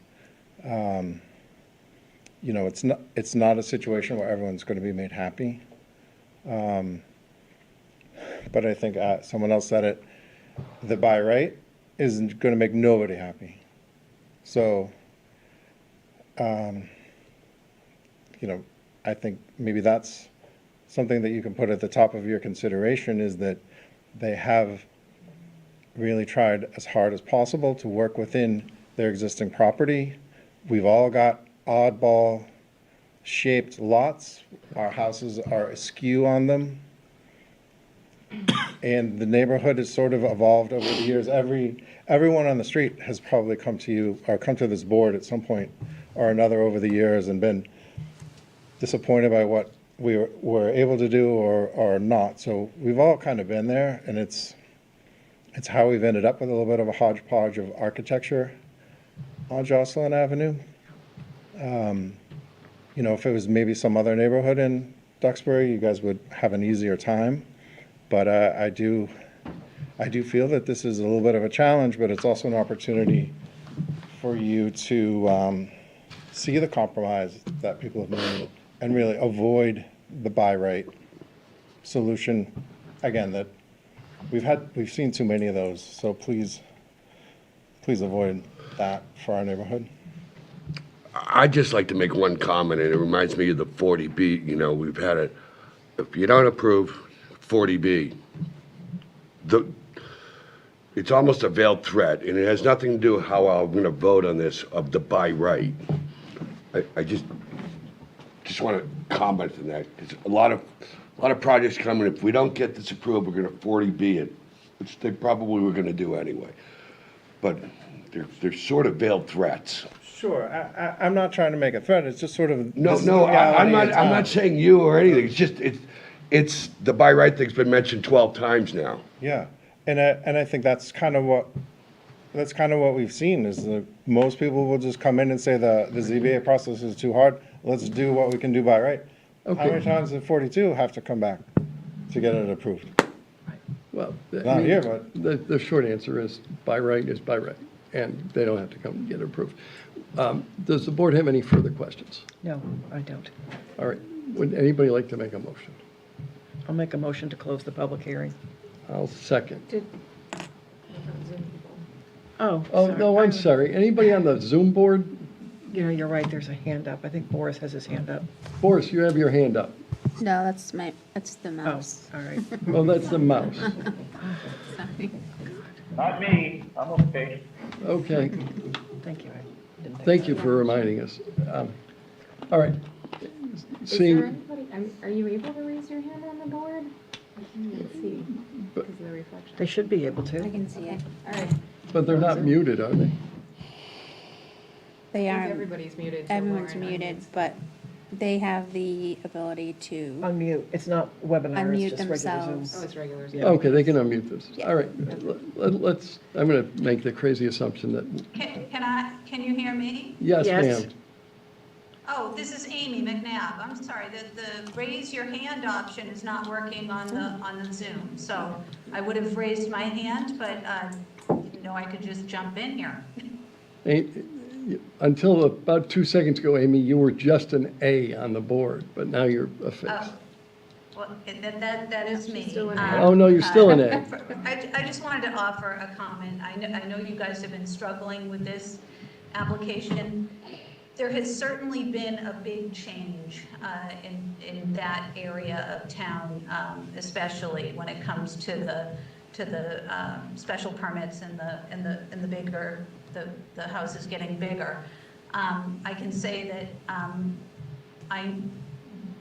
It's not a situation where everyone's going to be made happy. But I think someone else said it, the by right isn't going to make nobody happy. So, I think maybe that's something that you can put at the top of your consideration, is that they have really tried as hard as possible to work within their existing property. We've all got oddball shaped lots. Our houses are askew on them. And the neighborhood has sort of evolved over the years. Everyone on the street has probably come to you or come to this board at some point or another over the years and been disappointed by what we were able to do or not. So we've all kind of been there, and it's how we've ended up with a little bit of a hodgepodge of architecture on Jocelyn Avenue. If it was maybe some other neighborhood in Duxbury, you guys would have an easier time. But I do feel that this is a little bit of a challenge, but it's also an opportunity for you to see the compromise that people have made and really avoid the by right solution. Again, that we've seen too many of those, so please avoid that for our neighborhood. I'd just like to make one comment, and it reminds me of the 40B. We've had it, if you don't approve 40B, it's almost a veiled threat, and it has nothing to do with how I'm going to vote on this of the by right. I just want to comment on that, because a lot of projects coming, if we don't get this approved, we're going to 40B it, which they probably were going to do anyway. But they're sort of veiled threats. Sure, I'm not trying to make a threat. It's just sort of No, I'm not saying you or anything. It's just it's the by right thing's been mentioned 12 times now. Yeah, and I think that's kind of what we've seen is that most people will just come in and say the ZBA process is too hard. Let's do what we can do by right. Okay. How many times did 42 have to come back to get it approved? Well, Not here, but the short answer is by right, and they don't have to come and get it approved. Does the board have any further questions? No, I don't. All right, would anybody like to make a motion? I'll make a motion to close the public hearing. I'll second. Did, Oh, Oh, no, I'm sorry. Anybody on the Zoom board? Yeah, you're right, there's a hand up. I think Boris has his hand up. Boris, you have your hand up. No, that's the Oh, mouse. all right. Oh, that's the mouse. Sorry. Not me, I'm okay. Okay, Thank you. I didn't think thank so. you for reminding us. All right. is there Seeing, anybody, are you able to raise your hand on the board? I can't see because of the reflection. They should be able I to. can see it. All right. but they're not muted, are they? They I think are, everybody's muted. so everyone's Lauren, muted, unmute. but they have the ability to, Unmute. It's not webinar, Unmute it's just regular Zoom. themselves. Oh, it's regular. Yeah. Okay, they can unmute this. All right, let's, I'm going to make the crazy assumption that, Can you hear me? yes, Yes. ma'am. Oh, this is Amy McNabb. I'm sorry, the raise your hand option is not working on the Zoom. So I would have raised my hand, but didn't know I could just jump in here. Until about 2 seconds ago, Amy, you were just an A on the board, but now you're a face. Oh, well, that is me. still an A. Oh, no, you're still an A. I just wanted to offer a comment. I know you guys have been struggling with this application. There has certainly been a big change in that area of town, especially when it comes to the special permits and the bigger, the houses getting bigger. I can say that I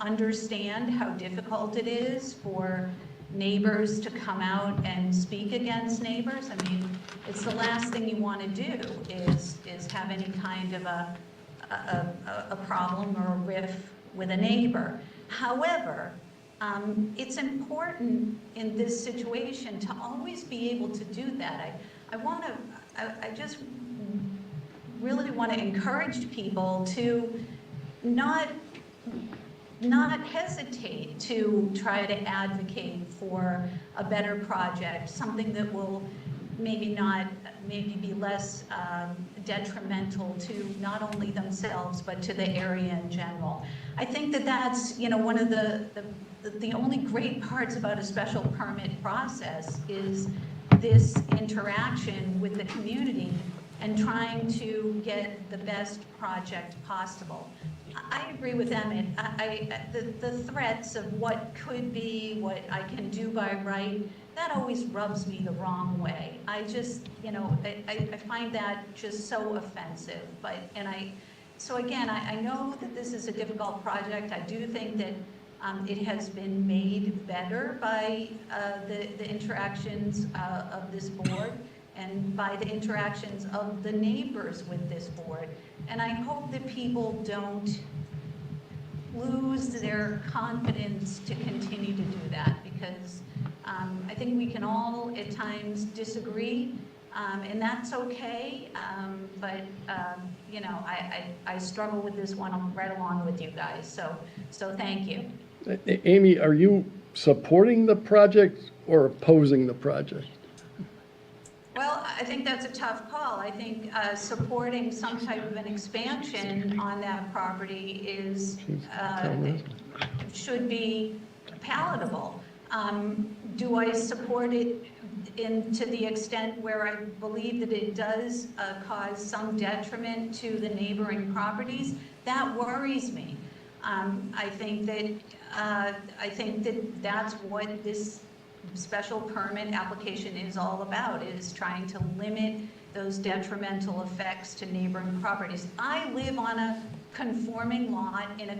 understand how difficult it is for neighbors to come out and speak against neighbors. I mean, it's the last thing you want to do is have any kind of a problem or a riff with a neighbor. However, it's important in this situation to always be able to do that. I just really want to encourage people to not hesitate to try to advocate for a better project, something that will maybe be less detrimental to not only themselves, but to the area in general. I think that that's, one of the only great parts about a special permit process is this interaction with the community and trying to get the best project possible. I agree with Emmett. The threats of what could be, what I can do by right, that always rubs me the wrong way. I just, I find that just so offensive. So again, I know that this is a difficult project. I do think that it has been made better by the interactions of this board and by the interactions of the neighbors with this board. And I hope that people don't lose their confidence to continue to do that, because I think we can all at times disagree, and that's okay, but I struggle with this one right along with you guys, so thank you. Amy, are you supporting the project or opposing the project? Well, I think that's a tough call. I think supporting some type of an expansion on that property is, should be palatable. Do I support it to the extent where I believe that it does cause some detriment to the neighboring properties? That worries me. I think that that's what this special permit application is all about, is trying to limit those detrimental effects to neighboring properties. I live on a conforming lot in a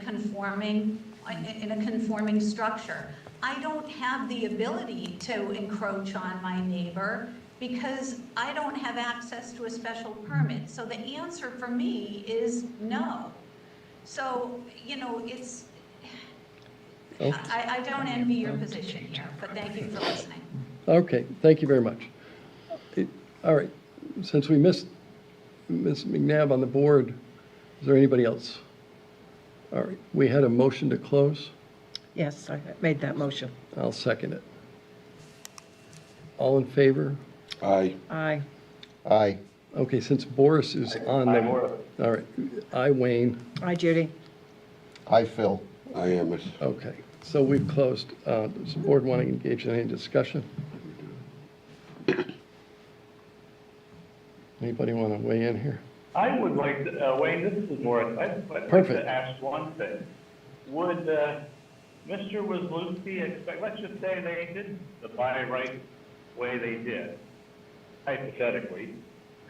conforming structure. I don't have the ability to encroach on my neighbor because I don't have access to a special permit. So the answer for me is no. So, it's, I don't envy your position here, but thank you for listening. Okay, thank you very much. All right, since we missed Ms. McNabb on the board, is there anybody else? All right, we had a motion to close. Yes, I made that motion. I'll second it. All in favor? Aye. Aye. Aye. Okay, since Boris is on Aye, the, Boris. all right, I, Wayne, Hi, Judy. Hi, Phil. I am, okay, so we've closed. Does the board want to engage in any discussion? Anybody want to weigh in here? I would like, to- Wayne, this is Morris. I'd like Perfect. to ask one thing. Would Mr. Wazlewski expect, let's just say they did the by right way they did, hypothetically,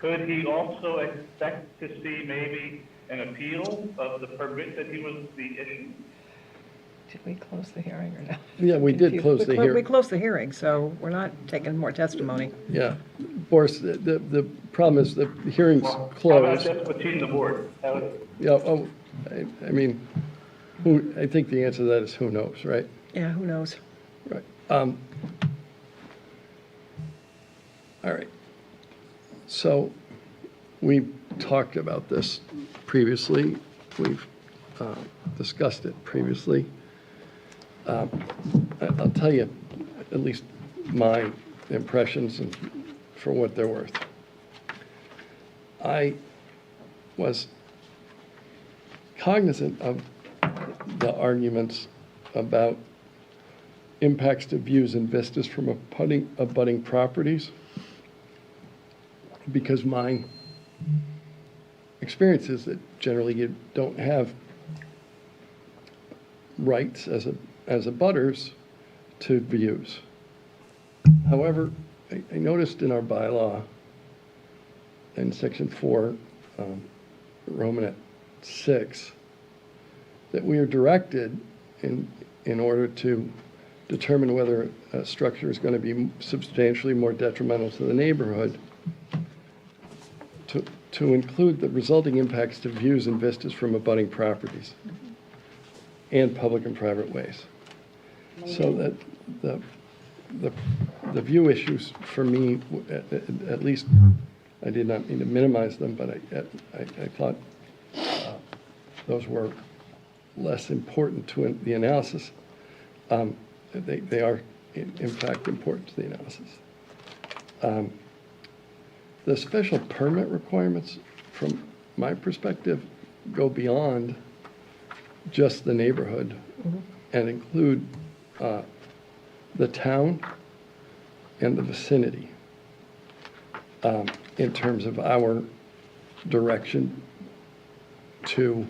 could he also expect to see maybe an appeal of the permit that he was the issue? Did we close the hearing or no? Yeah, we did close the We hearing. closed the hearing, so we're not taking more testimony. Yeah, Boris, the problem is the hearing's How about closed. just between the board? Yeah, oh, I mean, I think the answer to that is who knows, right? Yeah, who knows? Right. All right. So we've talked about this previously. We've discussed it previously. I'll tell you at least my impressions and for what they're worth. I was cognizant of the arguments about impacts to views and vistas from abutting properties, because my experience is that generally you don't have rights as abutters to views. However, I noticed in our bylaw, in section 4, Romanet 6, that we are directed in order to determine whether a structure is going to be substantially more detrimental to the neighborhood, to include the resulting impacts to views and vistas from abutting properties and public and private ways. So that the view issues for me, at least, I did not mean to minimize them, but I thought those were less important to the analysis. They are, in fact, important to the analysis. The special permit requirements, from my perspective, go beyond just the neighborhood and include the town and the vicinity in terms of our direction to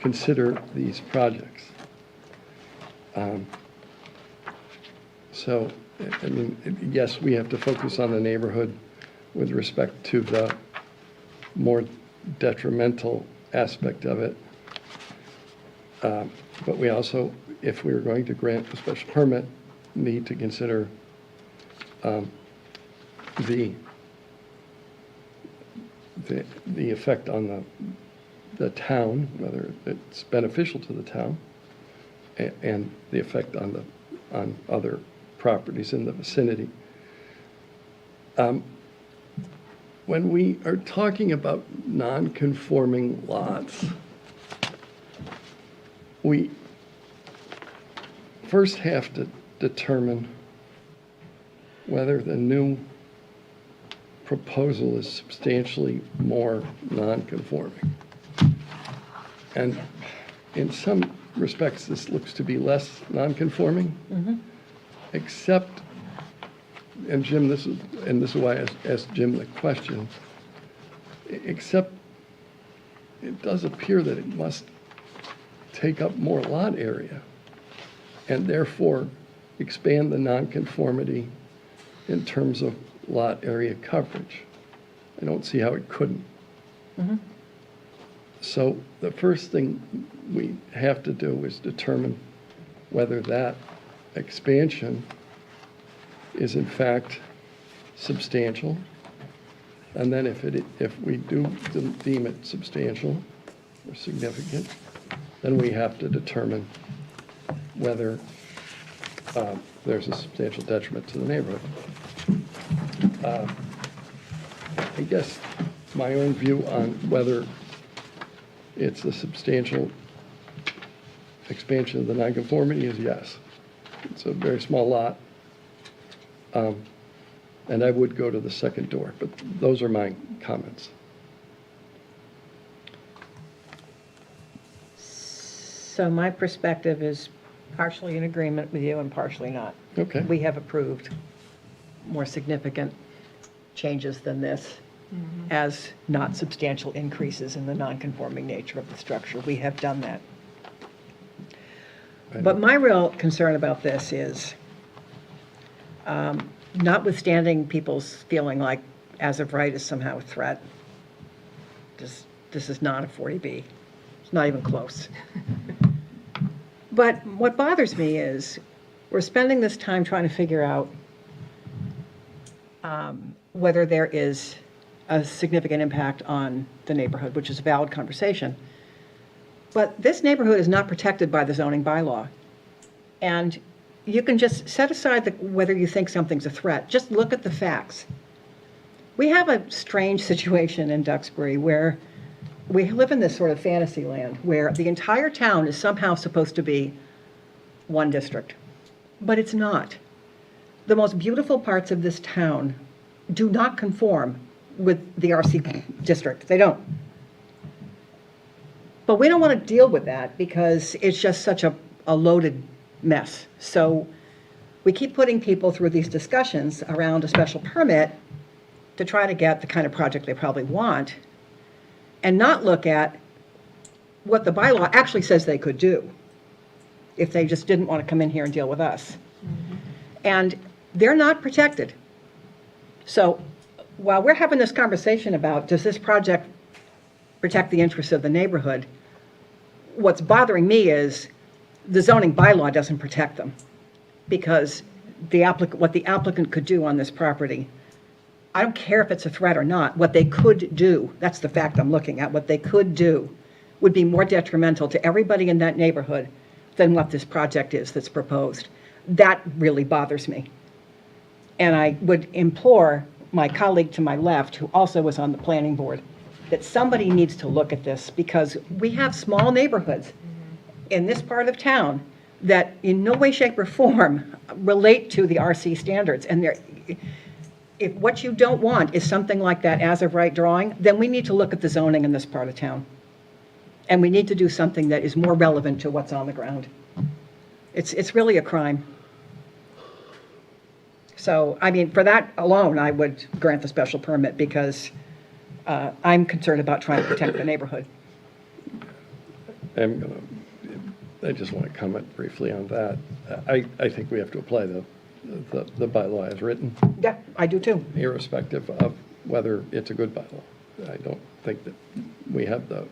consider these projects. So, I mean, yes, we have to focus on the neighborhood with respect to the more detrimental aspect of it. But we also, if we were going to grant a special permit, need to consider the effect on the town, whether it's beneficial to the town, and the effect on other properties in the vicinity. When we are talking about non-conforming lots, we first have to determine whether the new proposal is substantially more non-conforming. And in some respects, this looks to be less non-conforming, except, and Jim, this is why I asked Jim the question, except it does appear that it must take up more lot area and therefore expand the nonconformity in terms of lot area coverage. I don't see how it couldn't. So the first thing we have to do is determine whether that expansion is in fact substantial. And then if we do deem it substantial or significant, then we have to determine whether there's a substantial detriment to the neighborhood. I guess my own view on whether it's a substantial expansion of the nonconformity is yes. It's a very small lot. And I would go to the second door, but those are my comments. So my perspective is partially in agreement with you and partially not. Okay. We have approved more significant changes than this as not substantial increases in the non-conforming nature of the structure. We have done that. But my real concern about this is, notwithstanding people's feeling like as of right is somehow a threat, this is not a 40B. It's not even close. But what bothers me is we're spending this time trying to figure out whether there is a significant impact on the neighborhood, which is a valid conversation. But this neighborhood is not protected by the zoning bylaw. And you can just set aside whether you think something's a threat. Just look at the facts. We have a strange situation in Duxbury where we live in this sort of fantasy land where the entire town is somehow supposed to be one district. But it's not. The most beautiful parts of this town do not conform with the RC district. They don't. But we don't want to deal with that because it's just such a loaded mess. So we keep putting people through these discussions around a special permit to try to get the kind of project they probably want and not look at what the bylaw actually says they could do if they just didn't want to come in here and deal with us. And they're not protected. So while we're having this conversation about does this project protect the interests of the neighborhood, what's bothering me is the zoning bylaw doesn't protect them because what the applicant could do on this property, I don't care if it's a threat or not, what they could do, that's the fact I'm looking at, what they could do would be more detrimental to everybody in that neighborhood than what this project is that's proposed. That really bothers me. And I would implore my colleague to my left, who also was on the planning board, that somebody needs to look at this because we have small neighborhoods in this part of town that in no way, shape, or form relate to the RC standards. And if what you don't want is something like that as of right drawing, then we need to look at the zoning in this part of town. And we need to do something that is more relevant to what's on the ground. It's really a crime. So, I mean, for that alone, I would grant the special permit because I'm concerned about trying to protect the neighborhood. I just want to comment briefly on that. I think we have to apply the bylaw as written. Yeah, I do too. Irrespective of whether it's a good bylaw. I don't think that we have the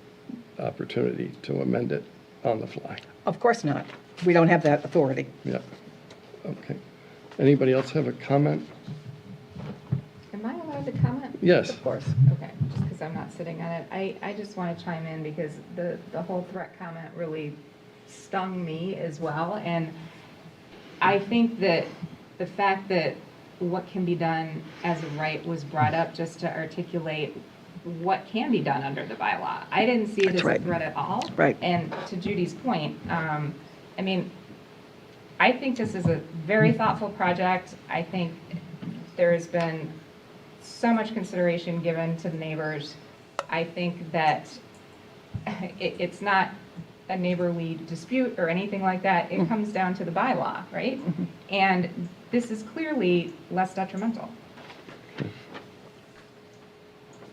opportunity to amend it on the fly. Of course not. We don't have that authority. Yeah. Okay. Anybody else have a comment? Am I allowed to comment? Yes. Of course. Okay, just because I'm not sitting on it. I just want to chime in because the whole threat comment really stung me as well. And I think that the fact that what can be done as a right was brought up just to articulate what can be done under the bylaw. I didn't see it as a threat at all. Right. And to Judy's point, I mean, I think this is a very thoughtful project. I think there has been so much consideration given to the neighbors. I think that it's not a neighborly dispute or anything like that. It comes down to the bylaw, right? And this is clearly less detrimental.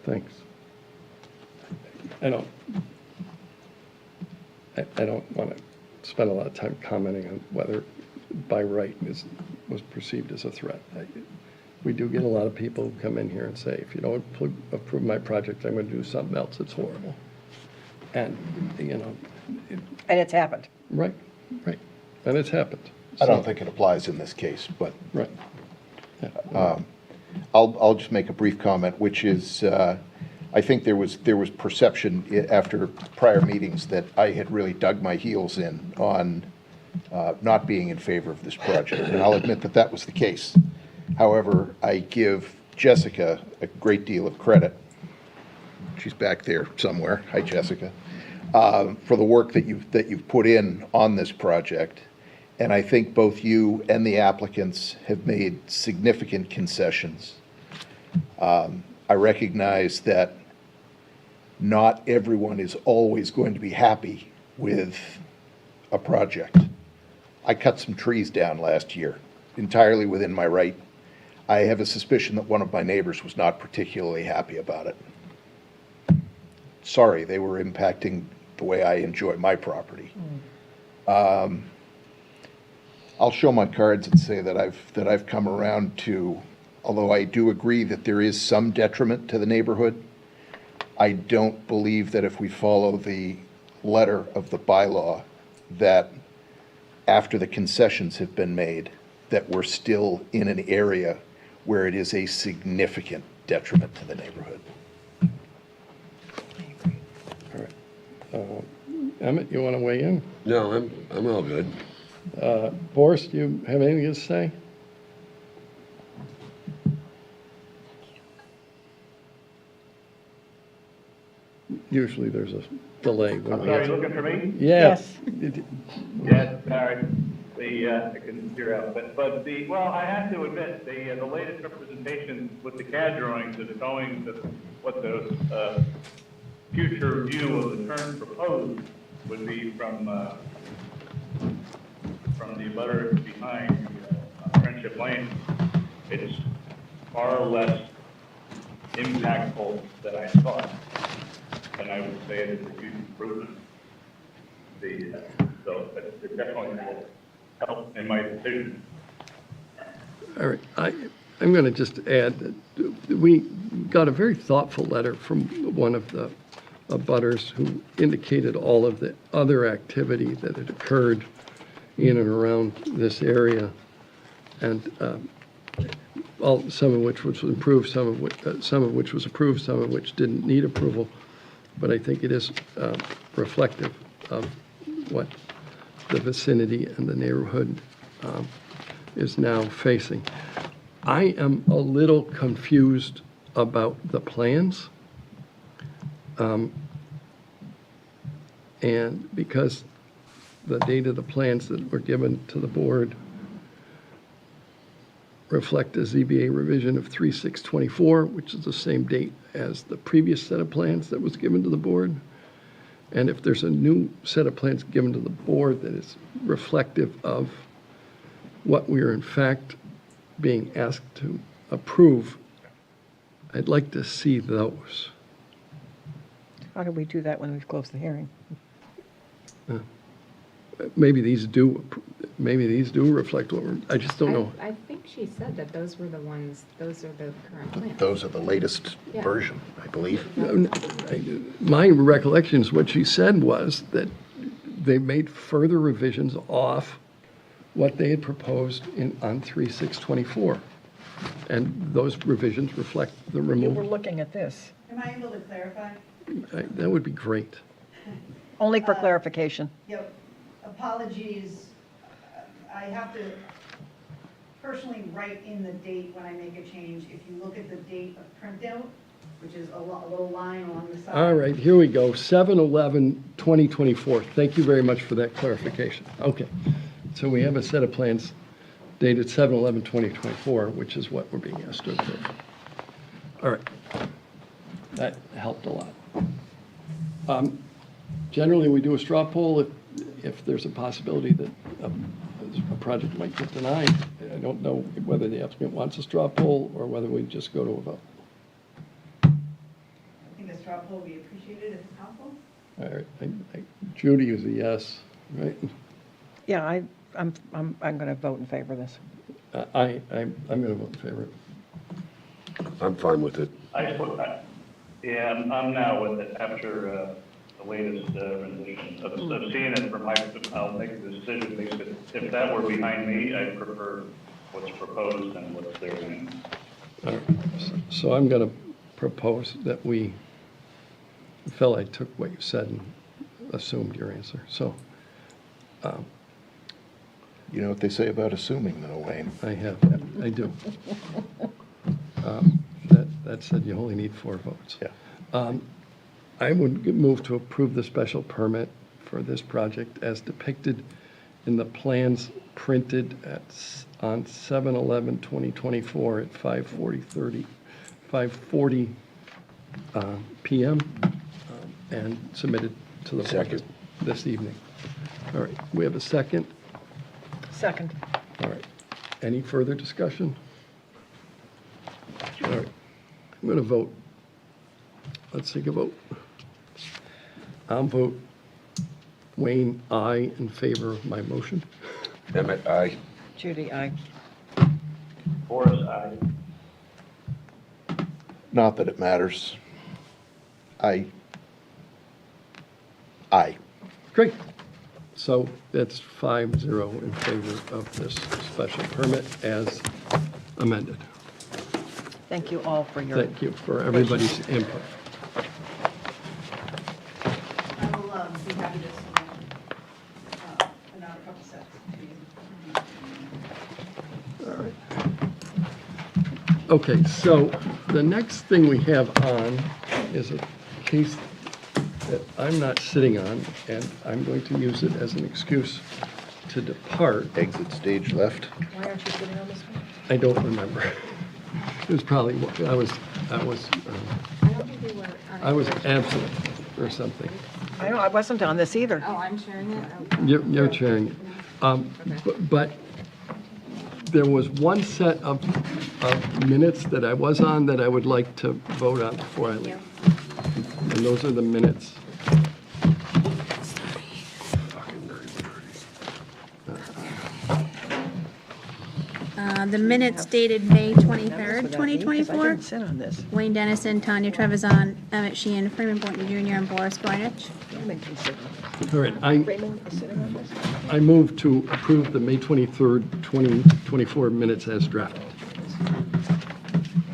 Thanks. I don't want to spend a lot of time commenting on whether by right was perceived as a threat. We do get a lot of people who come in here and say, if you don't approve my project, I'm going to do something else that's horrible. And, you know. And it's happened. Right. And it's happened. I don't think it applies in this case, but. Right. Yeah. I'll just make a brief comment, which is, I think there was perception after prior meetings that I had really dug my heels in on not being in favor of this project, and I'll admit that that was the case. However, I give Jessica a great deal of credit. She's back there somewhere. Hi, Jessica. For the work that you've put in on this project, And I think both you and the applicants have made significant concessions. I recognize that not everyone is always going to be happy with a project. I cut some trees down last year, entirely within my right. I have a suspicion that one of my neighbors was not particularly happy about it. Sorry, they were impacting the way I enjoy my property. I'll show my cards and say that I've come around to, although I do agree that there is some detriment to the neighborhood, I don't believe that if we follow the letter of the bylaw, that after the concessions have been made, that we're still in an area where it is a significant detriment to the neighborhood. Emmett, you want to weigh in? No, I'm all good. Boris, do you have anything to say? Usually there's a delay. when I'm we sorry, answer. you looking for me? Yes. Yes, sorry. I couldn't hear out, but well, I have to admit, the latest representation with the CAD drawings is showing that what the future view of the current proposed would be from the butter behind Friendship Lane. It's far less impactful than I thought, and I would say it is a huge improvement. So it definitely will help in my decision. All right, I'm going to just add that we got a very thoughtful letter from one of the abutters who indicated all of the other activity that had occurred in and around this area, and some of which was improved, some of which was approved, some of which didn't need approval. But I think it is reflective of what the vicinity and the neighborhood is now facing. I am a little confused about the plans. And because the date of the plans that were given to the board reflect a ZBA revision of 3/6/24, which is the same date as the previous set of plans that was given to the board. And if there's a new set of plans given to the board that is reflective of what we are in fact being asked to approve, I'd like to see those. How do we do that when we've closed the hearing? Maybe these do reflect what we're, I just don't know. I think she said that those were the ones, those are the current plans. Those are the latest Yeah. version, I believe. My recollection is what she said was that they made further revisions off what they had proposed on 3/6/24. And those revisions reflect the You were removal. looking at this, Am I able to clarify? That would be great. only for clarification. Yep, apologies. I have to personally write in the date when I make a change. If you look at the date of printout, which is a little line along the side. All right, here we go, 7/11/2024. Thank you very much for that clarification. Okay, so we have a set of plans dated 7/11/2024, which is what we're being asked to approve. All right, that helped a lot. Generally, we do a straw poll if there's a possibility that a project might get denied. I don't know whether the applicant wants a straw poll or whether we just go to a vote. I think a straw poll would be appreciated if possible. All right, Judy is a yes, right? Yeah, I'm going to vote in favor of this. I'm going to vote in favor. I'm fine with it. Yeah, I'm now with it after the latest rendition of seeing it from I'll make the decision. If that were behind me, I prefer what's proposed and what's there. All right, so I'm going to propose that Phil, I took what you said and assumed your answer, so. You know what they say about assuming, though, Wayne? I do. That said, you only need 4 votes. Yeah. I would move to approve the special permit for this project as depicted in the plans printed on 7/11/2024 at 5:40 PM and submitted to the board Second. this evening. All right, we have a second. Second. All right. Any further discussion? All right. I'm going to vote. Let's take a vote. I'll vote Wayne, aye, in favor of my motion. Emmett, aye. Judy, aye. Forrest, aye. Not that it matters. Aye. Great. So that's 5-0 in favor of this special permit as amended. Thank you all for your. Thank you for everybody's input. I will be happy to another couple sets. All right. Okay, so the next thing we have on is a case that I'm not sitting on, and I'm going to use it as an excuse to depart. Exit stage left. Why aren't you sitting on this one? I don't remember. It was probably, I was absent or something. I know, I wasn't on this either. Oh, I'm sharing it? You're chairing it. But there was one set of minutes that I was on that I would like to vote on before I leave. And those are the minutes. The minutes dated May 23rd, Because I 2024. didn't sit on this. Wayne Dennison, Tanya Trevisan, Emmett Sheehan, Freeman Boynton Jr., and Boris Boynich. Raymond can sit on All right, Raymond is sitting on this? I move to approve the May 23rd, 2024 minutes as drafted.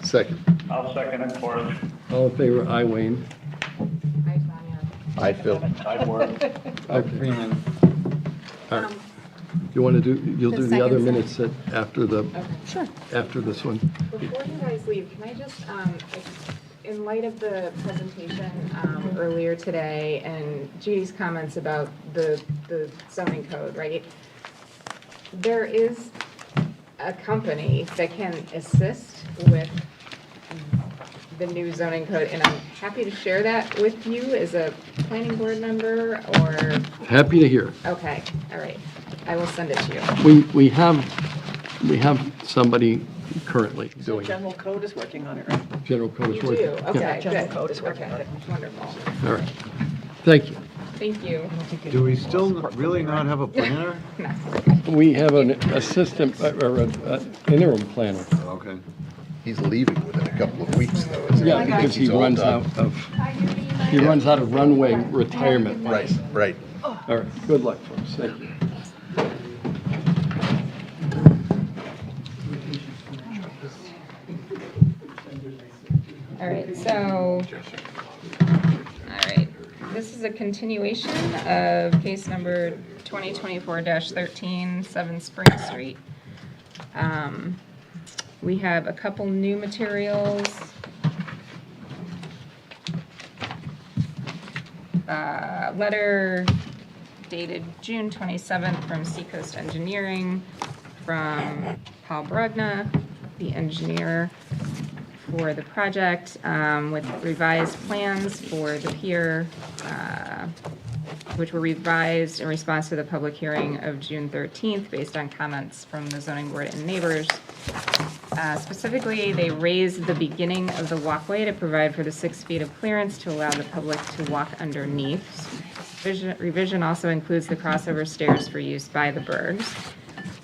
Second. I'll second it, Forrest. All in favor, aye, Wayne. Hi, Tanya. Aye, Phil. Aye, Forrest. Okay. All right. You want to do, you'll do the other second minutes after Sure. after this one. Before you guys leave, can I just, in light of the presentation earlier today and Judy's comments about the zoning code, right? There is a company that can assist with the new zoning code, and I'm happy to share that with you as a planning board member, or, Happy to hear. okay, all right. I will send it to you. We have somebody currently So doing it. general code is working on it, right? General code You is working. do, Yeah. okay, General good. code is working Okay, on it. wonderful. All right. Thank you. Thank you. Do we still really not have a planner? We have an assistant, or an interim planner. Okay. He's leaving within a couple of weeks, though, isn't he? Yeah, because he He's all runs done. out of runway retirement. Right, right. All right, good luck, folks. Thank you. All right, so, all right, this is a continuation of case number 2024-13, 7 Spring Street. We have a couple new materials. Letter dated June 27th from Seacoast Engineering, from Paul Brugna, the engineer for the project, with revised plans for the pier, which were revised in response to the public hearing of June 13th, based on comments from the zoning board and neighbors. Specifically, they raised the beginning of the walkway to provide for the 6 feet of clearance to allow the public to walk underneath. Revision also includes the crossover stairs for use by the Bergs.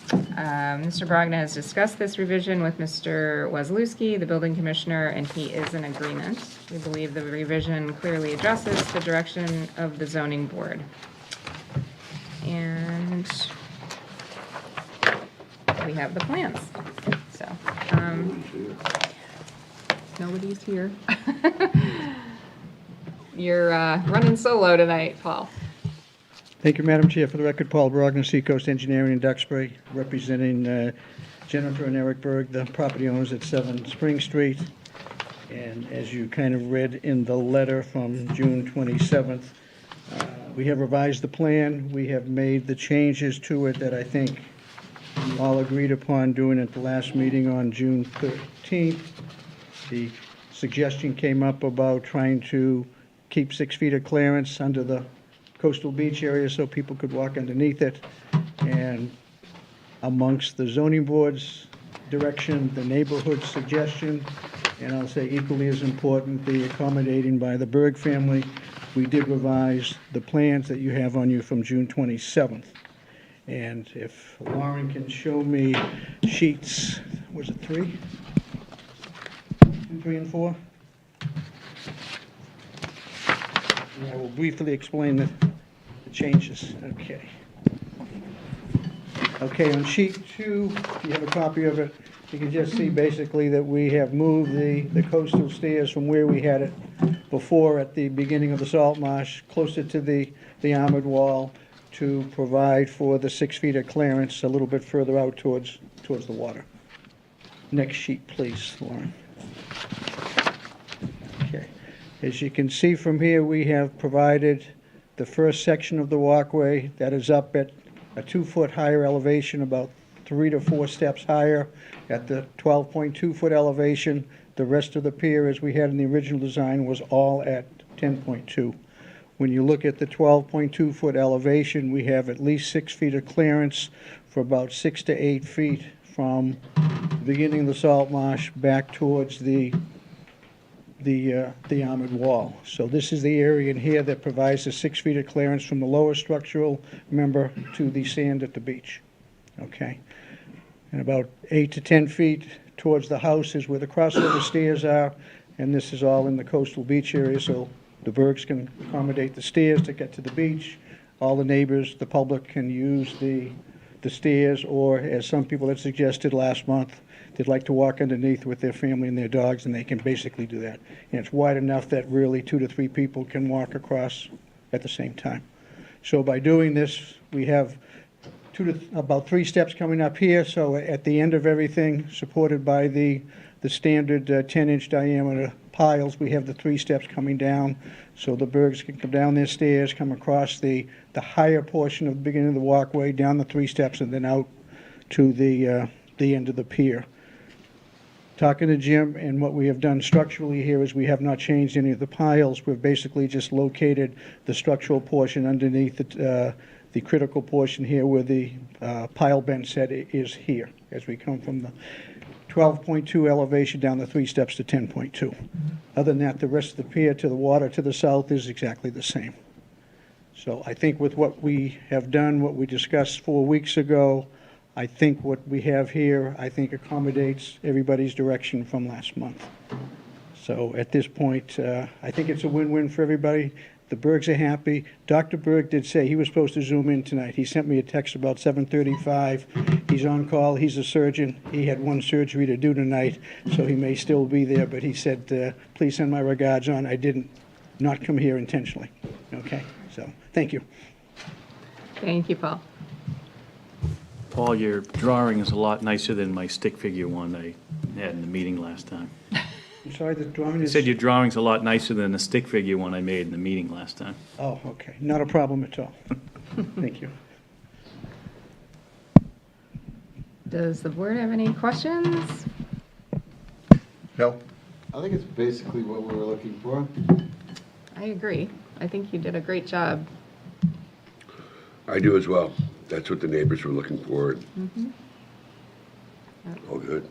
Mr. Brogna has discussed this revision with Mr. Wazlewski, the building commissioner, and he is in agreement. We believe the revision clearly addresses the direction of the zoning board. And we have the plans. So, nobody's here. You're running solo tonight, Paul. Thank you, Madam Chair. For the record, Paul Brogna, Seacoast Engineering in Duxbury, representing Jennifer and Eric Berg, the property owners at 7 Spring Street. And as you kind of read in the letter from June 27th, we have revised the plan. We have made the changes to it that I think we all agreed upon doing at the last meeting on June 13th. The suggestion came up about trying to keep 6 feet of clearance under the coastal beach area so people could walk underneath it. And amongst the zoning board's direction, the neighborhood's suggestion, and I'll say equally as important, the accommodating by the Berg family, we did revise the plans that you have on you from June 27th. And if Lauren can show me sheets, was it 3? 2, 3, and 4? And I will briefly explain the changes. Okay. Okay, on sheet 2, you have a copy of it. You can just see basically that we have moved the coastal stairs from where we had it before at the beginning of the salt marsh, closer to the armored wall, to provide for the 6 feet of clearance a little bit further out towards the water. Next sheet, please, Lauren. Okay. As you can see from here, we have provided the first section of the walkway that is up at a 2-foot higher elevation, about 3 to 4 steps higher at the 12.2-foot elevation. The rest of the pier, as we had in the original design, was all at 10.2. When you look at the 12.2-foot elevation, we have at least 6 feet of clearance for about 6 to 8 feet from the beginning of the salt marsh back towards the armored wall. So this is the area in here that provides the 6 feet of clearance from the lower structural member to the sand at the beach. Okay? And about 8 to 10 feet towards the house is where the crossover stairs are, and this is all in the coastal beach area, so the Bergs can accommodate the stairs to get to the beach. All the neighbors, the public can use the stairs, or as some people had suggested last month, they'd like to walk underneath with their family and their dogs, and they can basically do that. And it's wide enough that really 2 to 3 people can walk across at the same time. So by doing this, we have about 3 steps coming up here, so at the end of everything, supported by the standard 10-inch diameter piles, we have the 3 steps coming down, so the Bergs can come down their stairs, come across the higher portion of the beginning of the walkway, down the 3 steps, and then out to the end of the pier. Talking to Jim, and what we have done structurally here is we have not changed any of the piles. We've basically just located the structural portion underneath the critical portion here where the pile bench set is here, as we come from the 12.2 elevation down the 3 steps to 10.2. Other than that, the rest of the pier to the water to the south is exactly the same. So I think with what we have done, what we discussed 4 weeks ago, I think what we have here, I think accommodates everybody's direction from last month. So at this point, I think it's a win-win for everybody. The Bergs are happy. Dr. Berg did say he was supposed to Zoom in tonight. He sent me a text about 7:35. He's on call. He's a surgeon. He had 1 surgery to do tonight, so he may still be there. But he said, please send my regards on. I didn't not come here intentionally. Okay, so thank you. Thank you, Paul. Paul, your drawing is a lot nicer than my stick figure one I had in the meeting last time. I'm sorry, the drawing You is... said your drawing's a lot nicer than the stick figure one I made in the meeting last time. Oh, okay. Not a problem at all. Thank you. Does the board have any questions? No? I think it's basically what we were looking for. I agree. I think you did a great job. I do as well. That's what the neighbors were looking for. All good.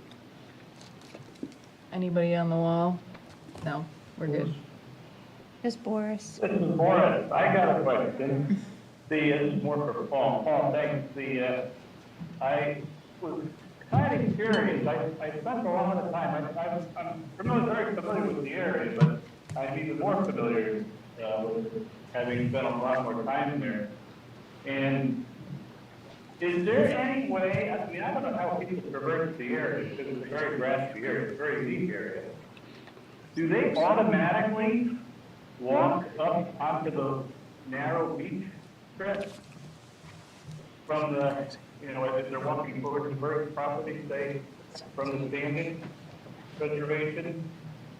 Anybody on the wall? No, we're good. Just Boris. This is Morris. I got a question. This is more for Paul. Paul, thanks. I was kind of curious. I spent a lot of time. I'm very familiar with the area, but I'm even more familiar with having spent a lot more time there. And is there any way, I mean, I don't know how people traverse the area, because it's a very grassy area, it's a very deep area. Do they automatically walk up onto the narrow beach stretch from the, if they're walking towards the Berg property, say, from the standing reservation?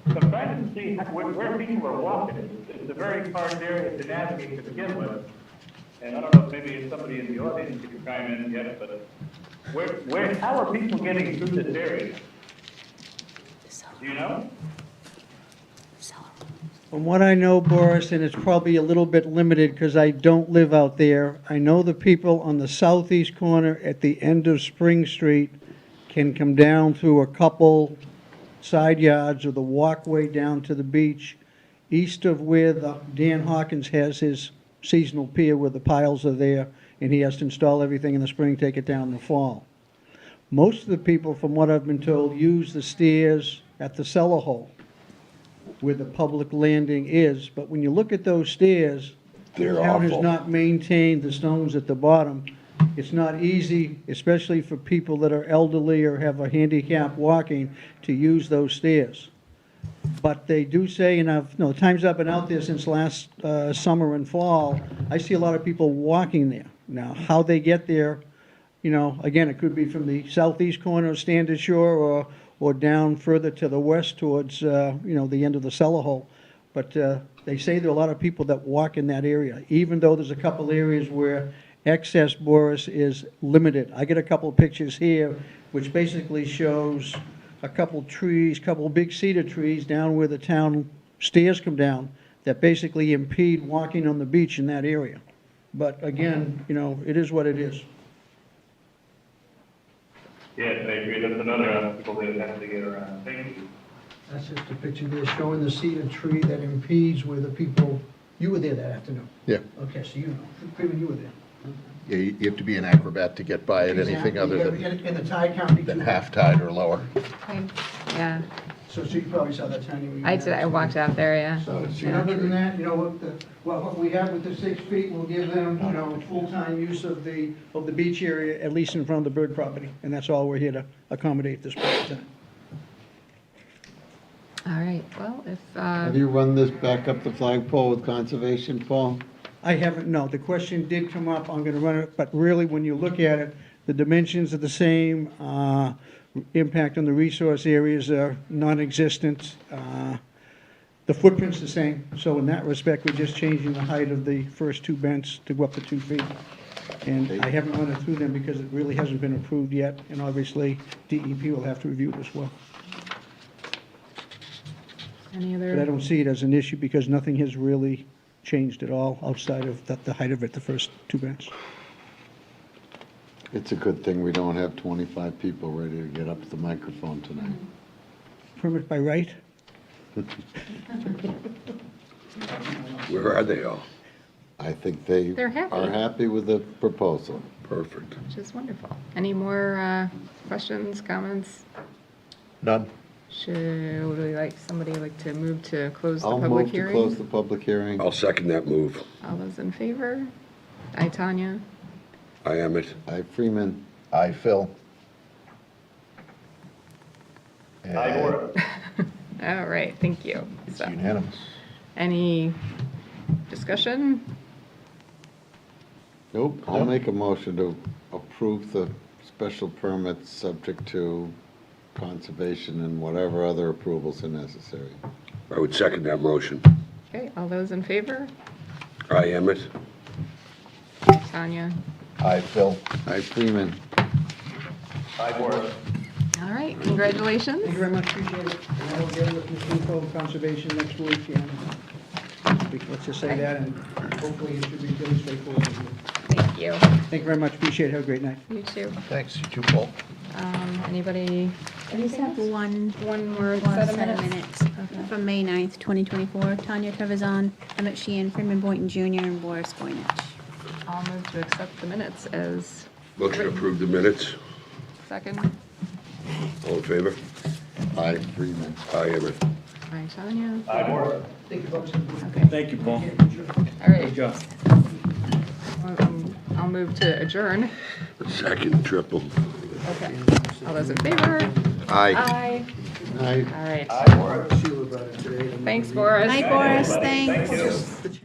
So I'm trying to see where people are walking. It's a very hard area to navigate to begin with. And I don't know if maybe somebody in the audience could chime in yet, but how are people getting through this area? Do you know? From what I know, Boris, and it's probably a little bit limited because I don't live out there, I know the people on the southeast corner at the end of Spring Street can come down through a couple side yards or the walkway down to the beach, east of where Dan Hawkins has his seasonal pier where the piles are there, and he has to install everything in the spring, take it down in the fall. Most of the people, from what I've been told, use the stairs at the cellar hole where the public landing is, but when you look at those stairs, the They're town has awful. not maintained the stones at the bottom. It's not easy, especially for people that are elderly or have a handicap walking, to use those stairs. But they do say, and the times I've been out there since last summer and fall, I see a lot of people walking there. Now, how they get there, again, it could be from the southeast corner of Standard Shore or down further to the west towards, the end of the cellar hole. But they say there are a lot of people that walk in that area, even though there's a couple areas where excess, Boris, is limited. I get a couple of pictures here, which basically shows a couple trees, couple big cedar trees down where the town stairs come down that basically impede walking on the beach in that area. But again, it is what it is. Yes, I agree. That's another obstacle they have to get around. Thank you. That's just a picture there showing the cedar tree that impedes where the people, you were there that afternoon. Yeah. Okay, so Freeman, you were there. Yeah, you have to be an acrobat to get by at anything other In the tide county. than half tide or lower. Yeah, So you probably saw that tiny. I did, I walked out there, yeah. So, other than that, what we have with the 6 feet will give them, full-time use of the beach area, at least in front of the bird property. And that's all we're here to accommodate this point in time. All right, well, if, Have you run this back up the flagpole with conservation, Paul? I haven't, no. The question did come up, I'm gonna run it, but really, when you look at it, the dimensions are the same, impact on the resource areas are non-existent. The footprint's the same, so in that respect, we're just changing the height of the first 2 bents to go up to 2 feet. And I haven't run it through them because it really hasn't been approved yet, and obviously, DEP will have to review it as well. any But I other, don't see it as an issue because nothing has really changed at all outside of the height of it, the first 2 bents. It's a good thing we don't have 25 people ready to get up to the microphone tonight. Permit by right? Where are they all? I think they They're happy. are happy with the proposal. Perfect. which is wonderful. Any more questions, comments? None. Should we somebody like to move to close the I'll public move to hearing? close the public hearing. I'll second that move. All those in favor? Aye, Tanya. I am it. Aye, Freeman. Aye, Phil. Aye, Laura. All right, thank you. It's So, unanimous. any discussion? Nope, I'll make a motion to approve the special permits subject to conservation and whatever other approvals are necessary. I would second that motion. Okay, all those in favor? I am it. Tanya? Aye, Phil. Aye, Freeman. Aye, Laura. All right, congratulations. Thank you very much, appreciate it. And I will get with Mr. Info Conservation next week, and let's just say that, and hopefully it should be really straightforward. Thank you. Thank you very much, appreciate it, have a great night. You too. Thanks, you too, Paul. Anybody? I just have one more set set of minutes from May 9th, 2024. Tanya Trevisan, Emmett Sheehan, Freeman Boynton Jr., and Boris Boynich. I'll move to accept the minutes as Motion to approve the minutes. second. All in favor? Aye, Freeman. I am it. Aye, Tanya. Aye, Laura. Thank you, folks. Okay, Thank you, Paul. all right. Good job. I'll move to adjourn. Second triple. Okay. All those in favor? Aye. Aye. Aye. All right. Sheila brought it today. Thanks, Boris. Night, Boris, Thank thanks. you.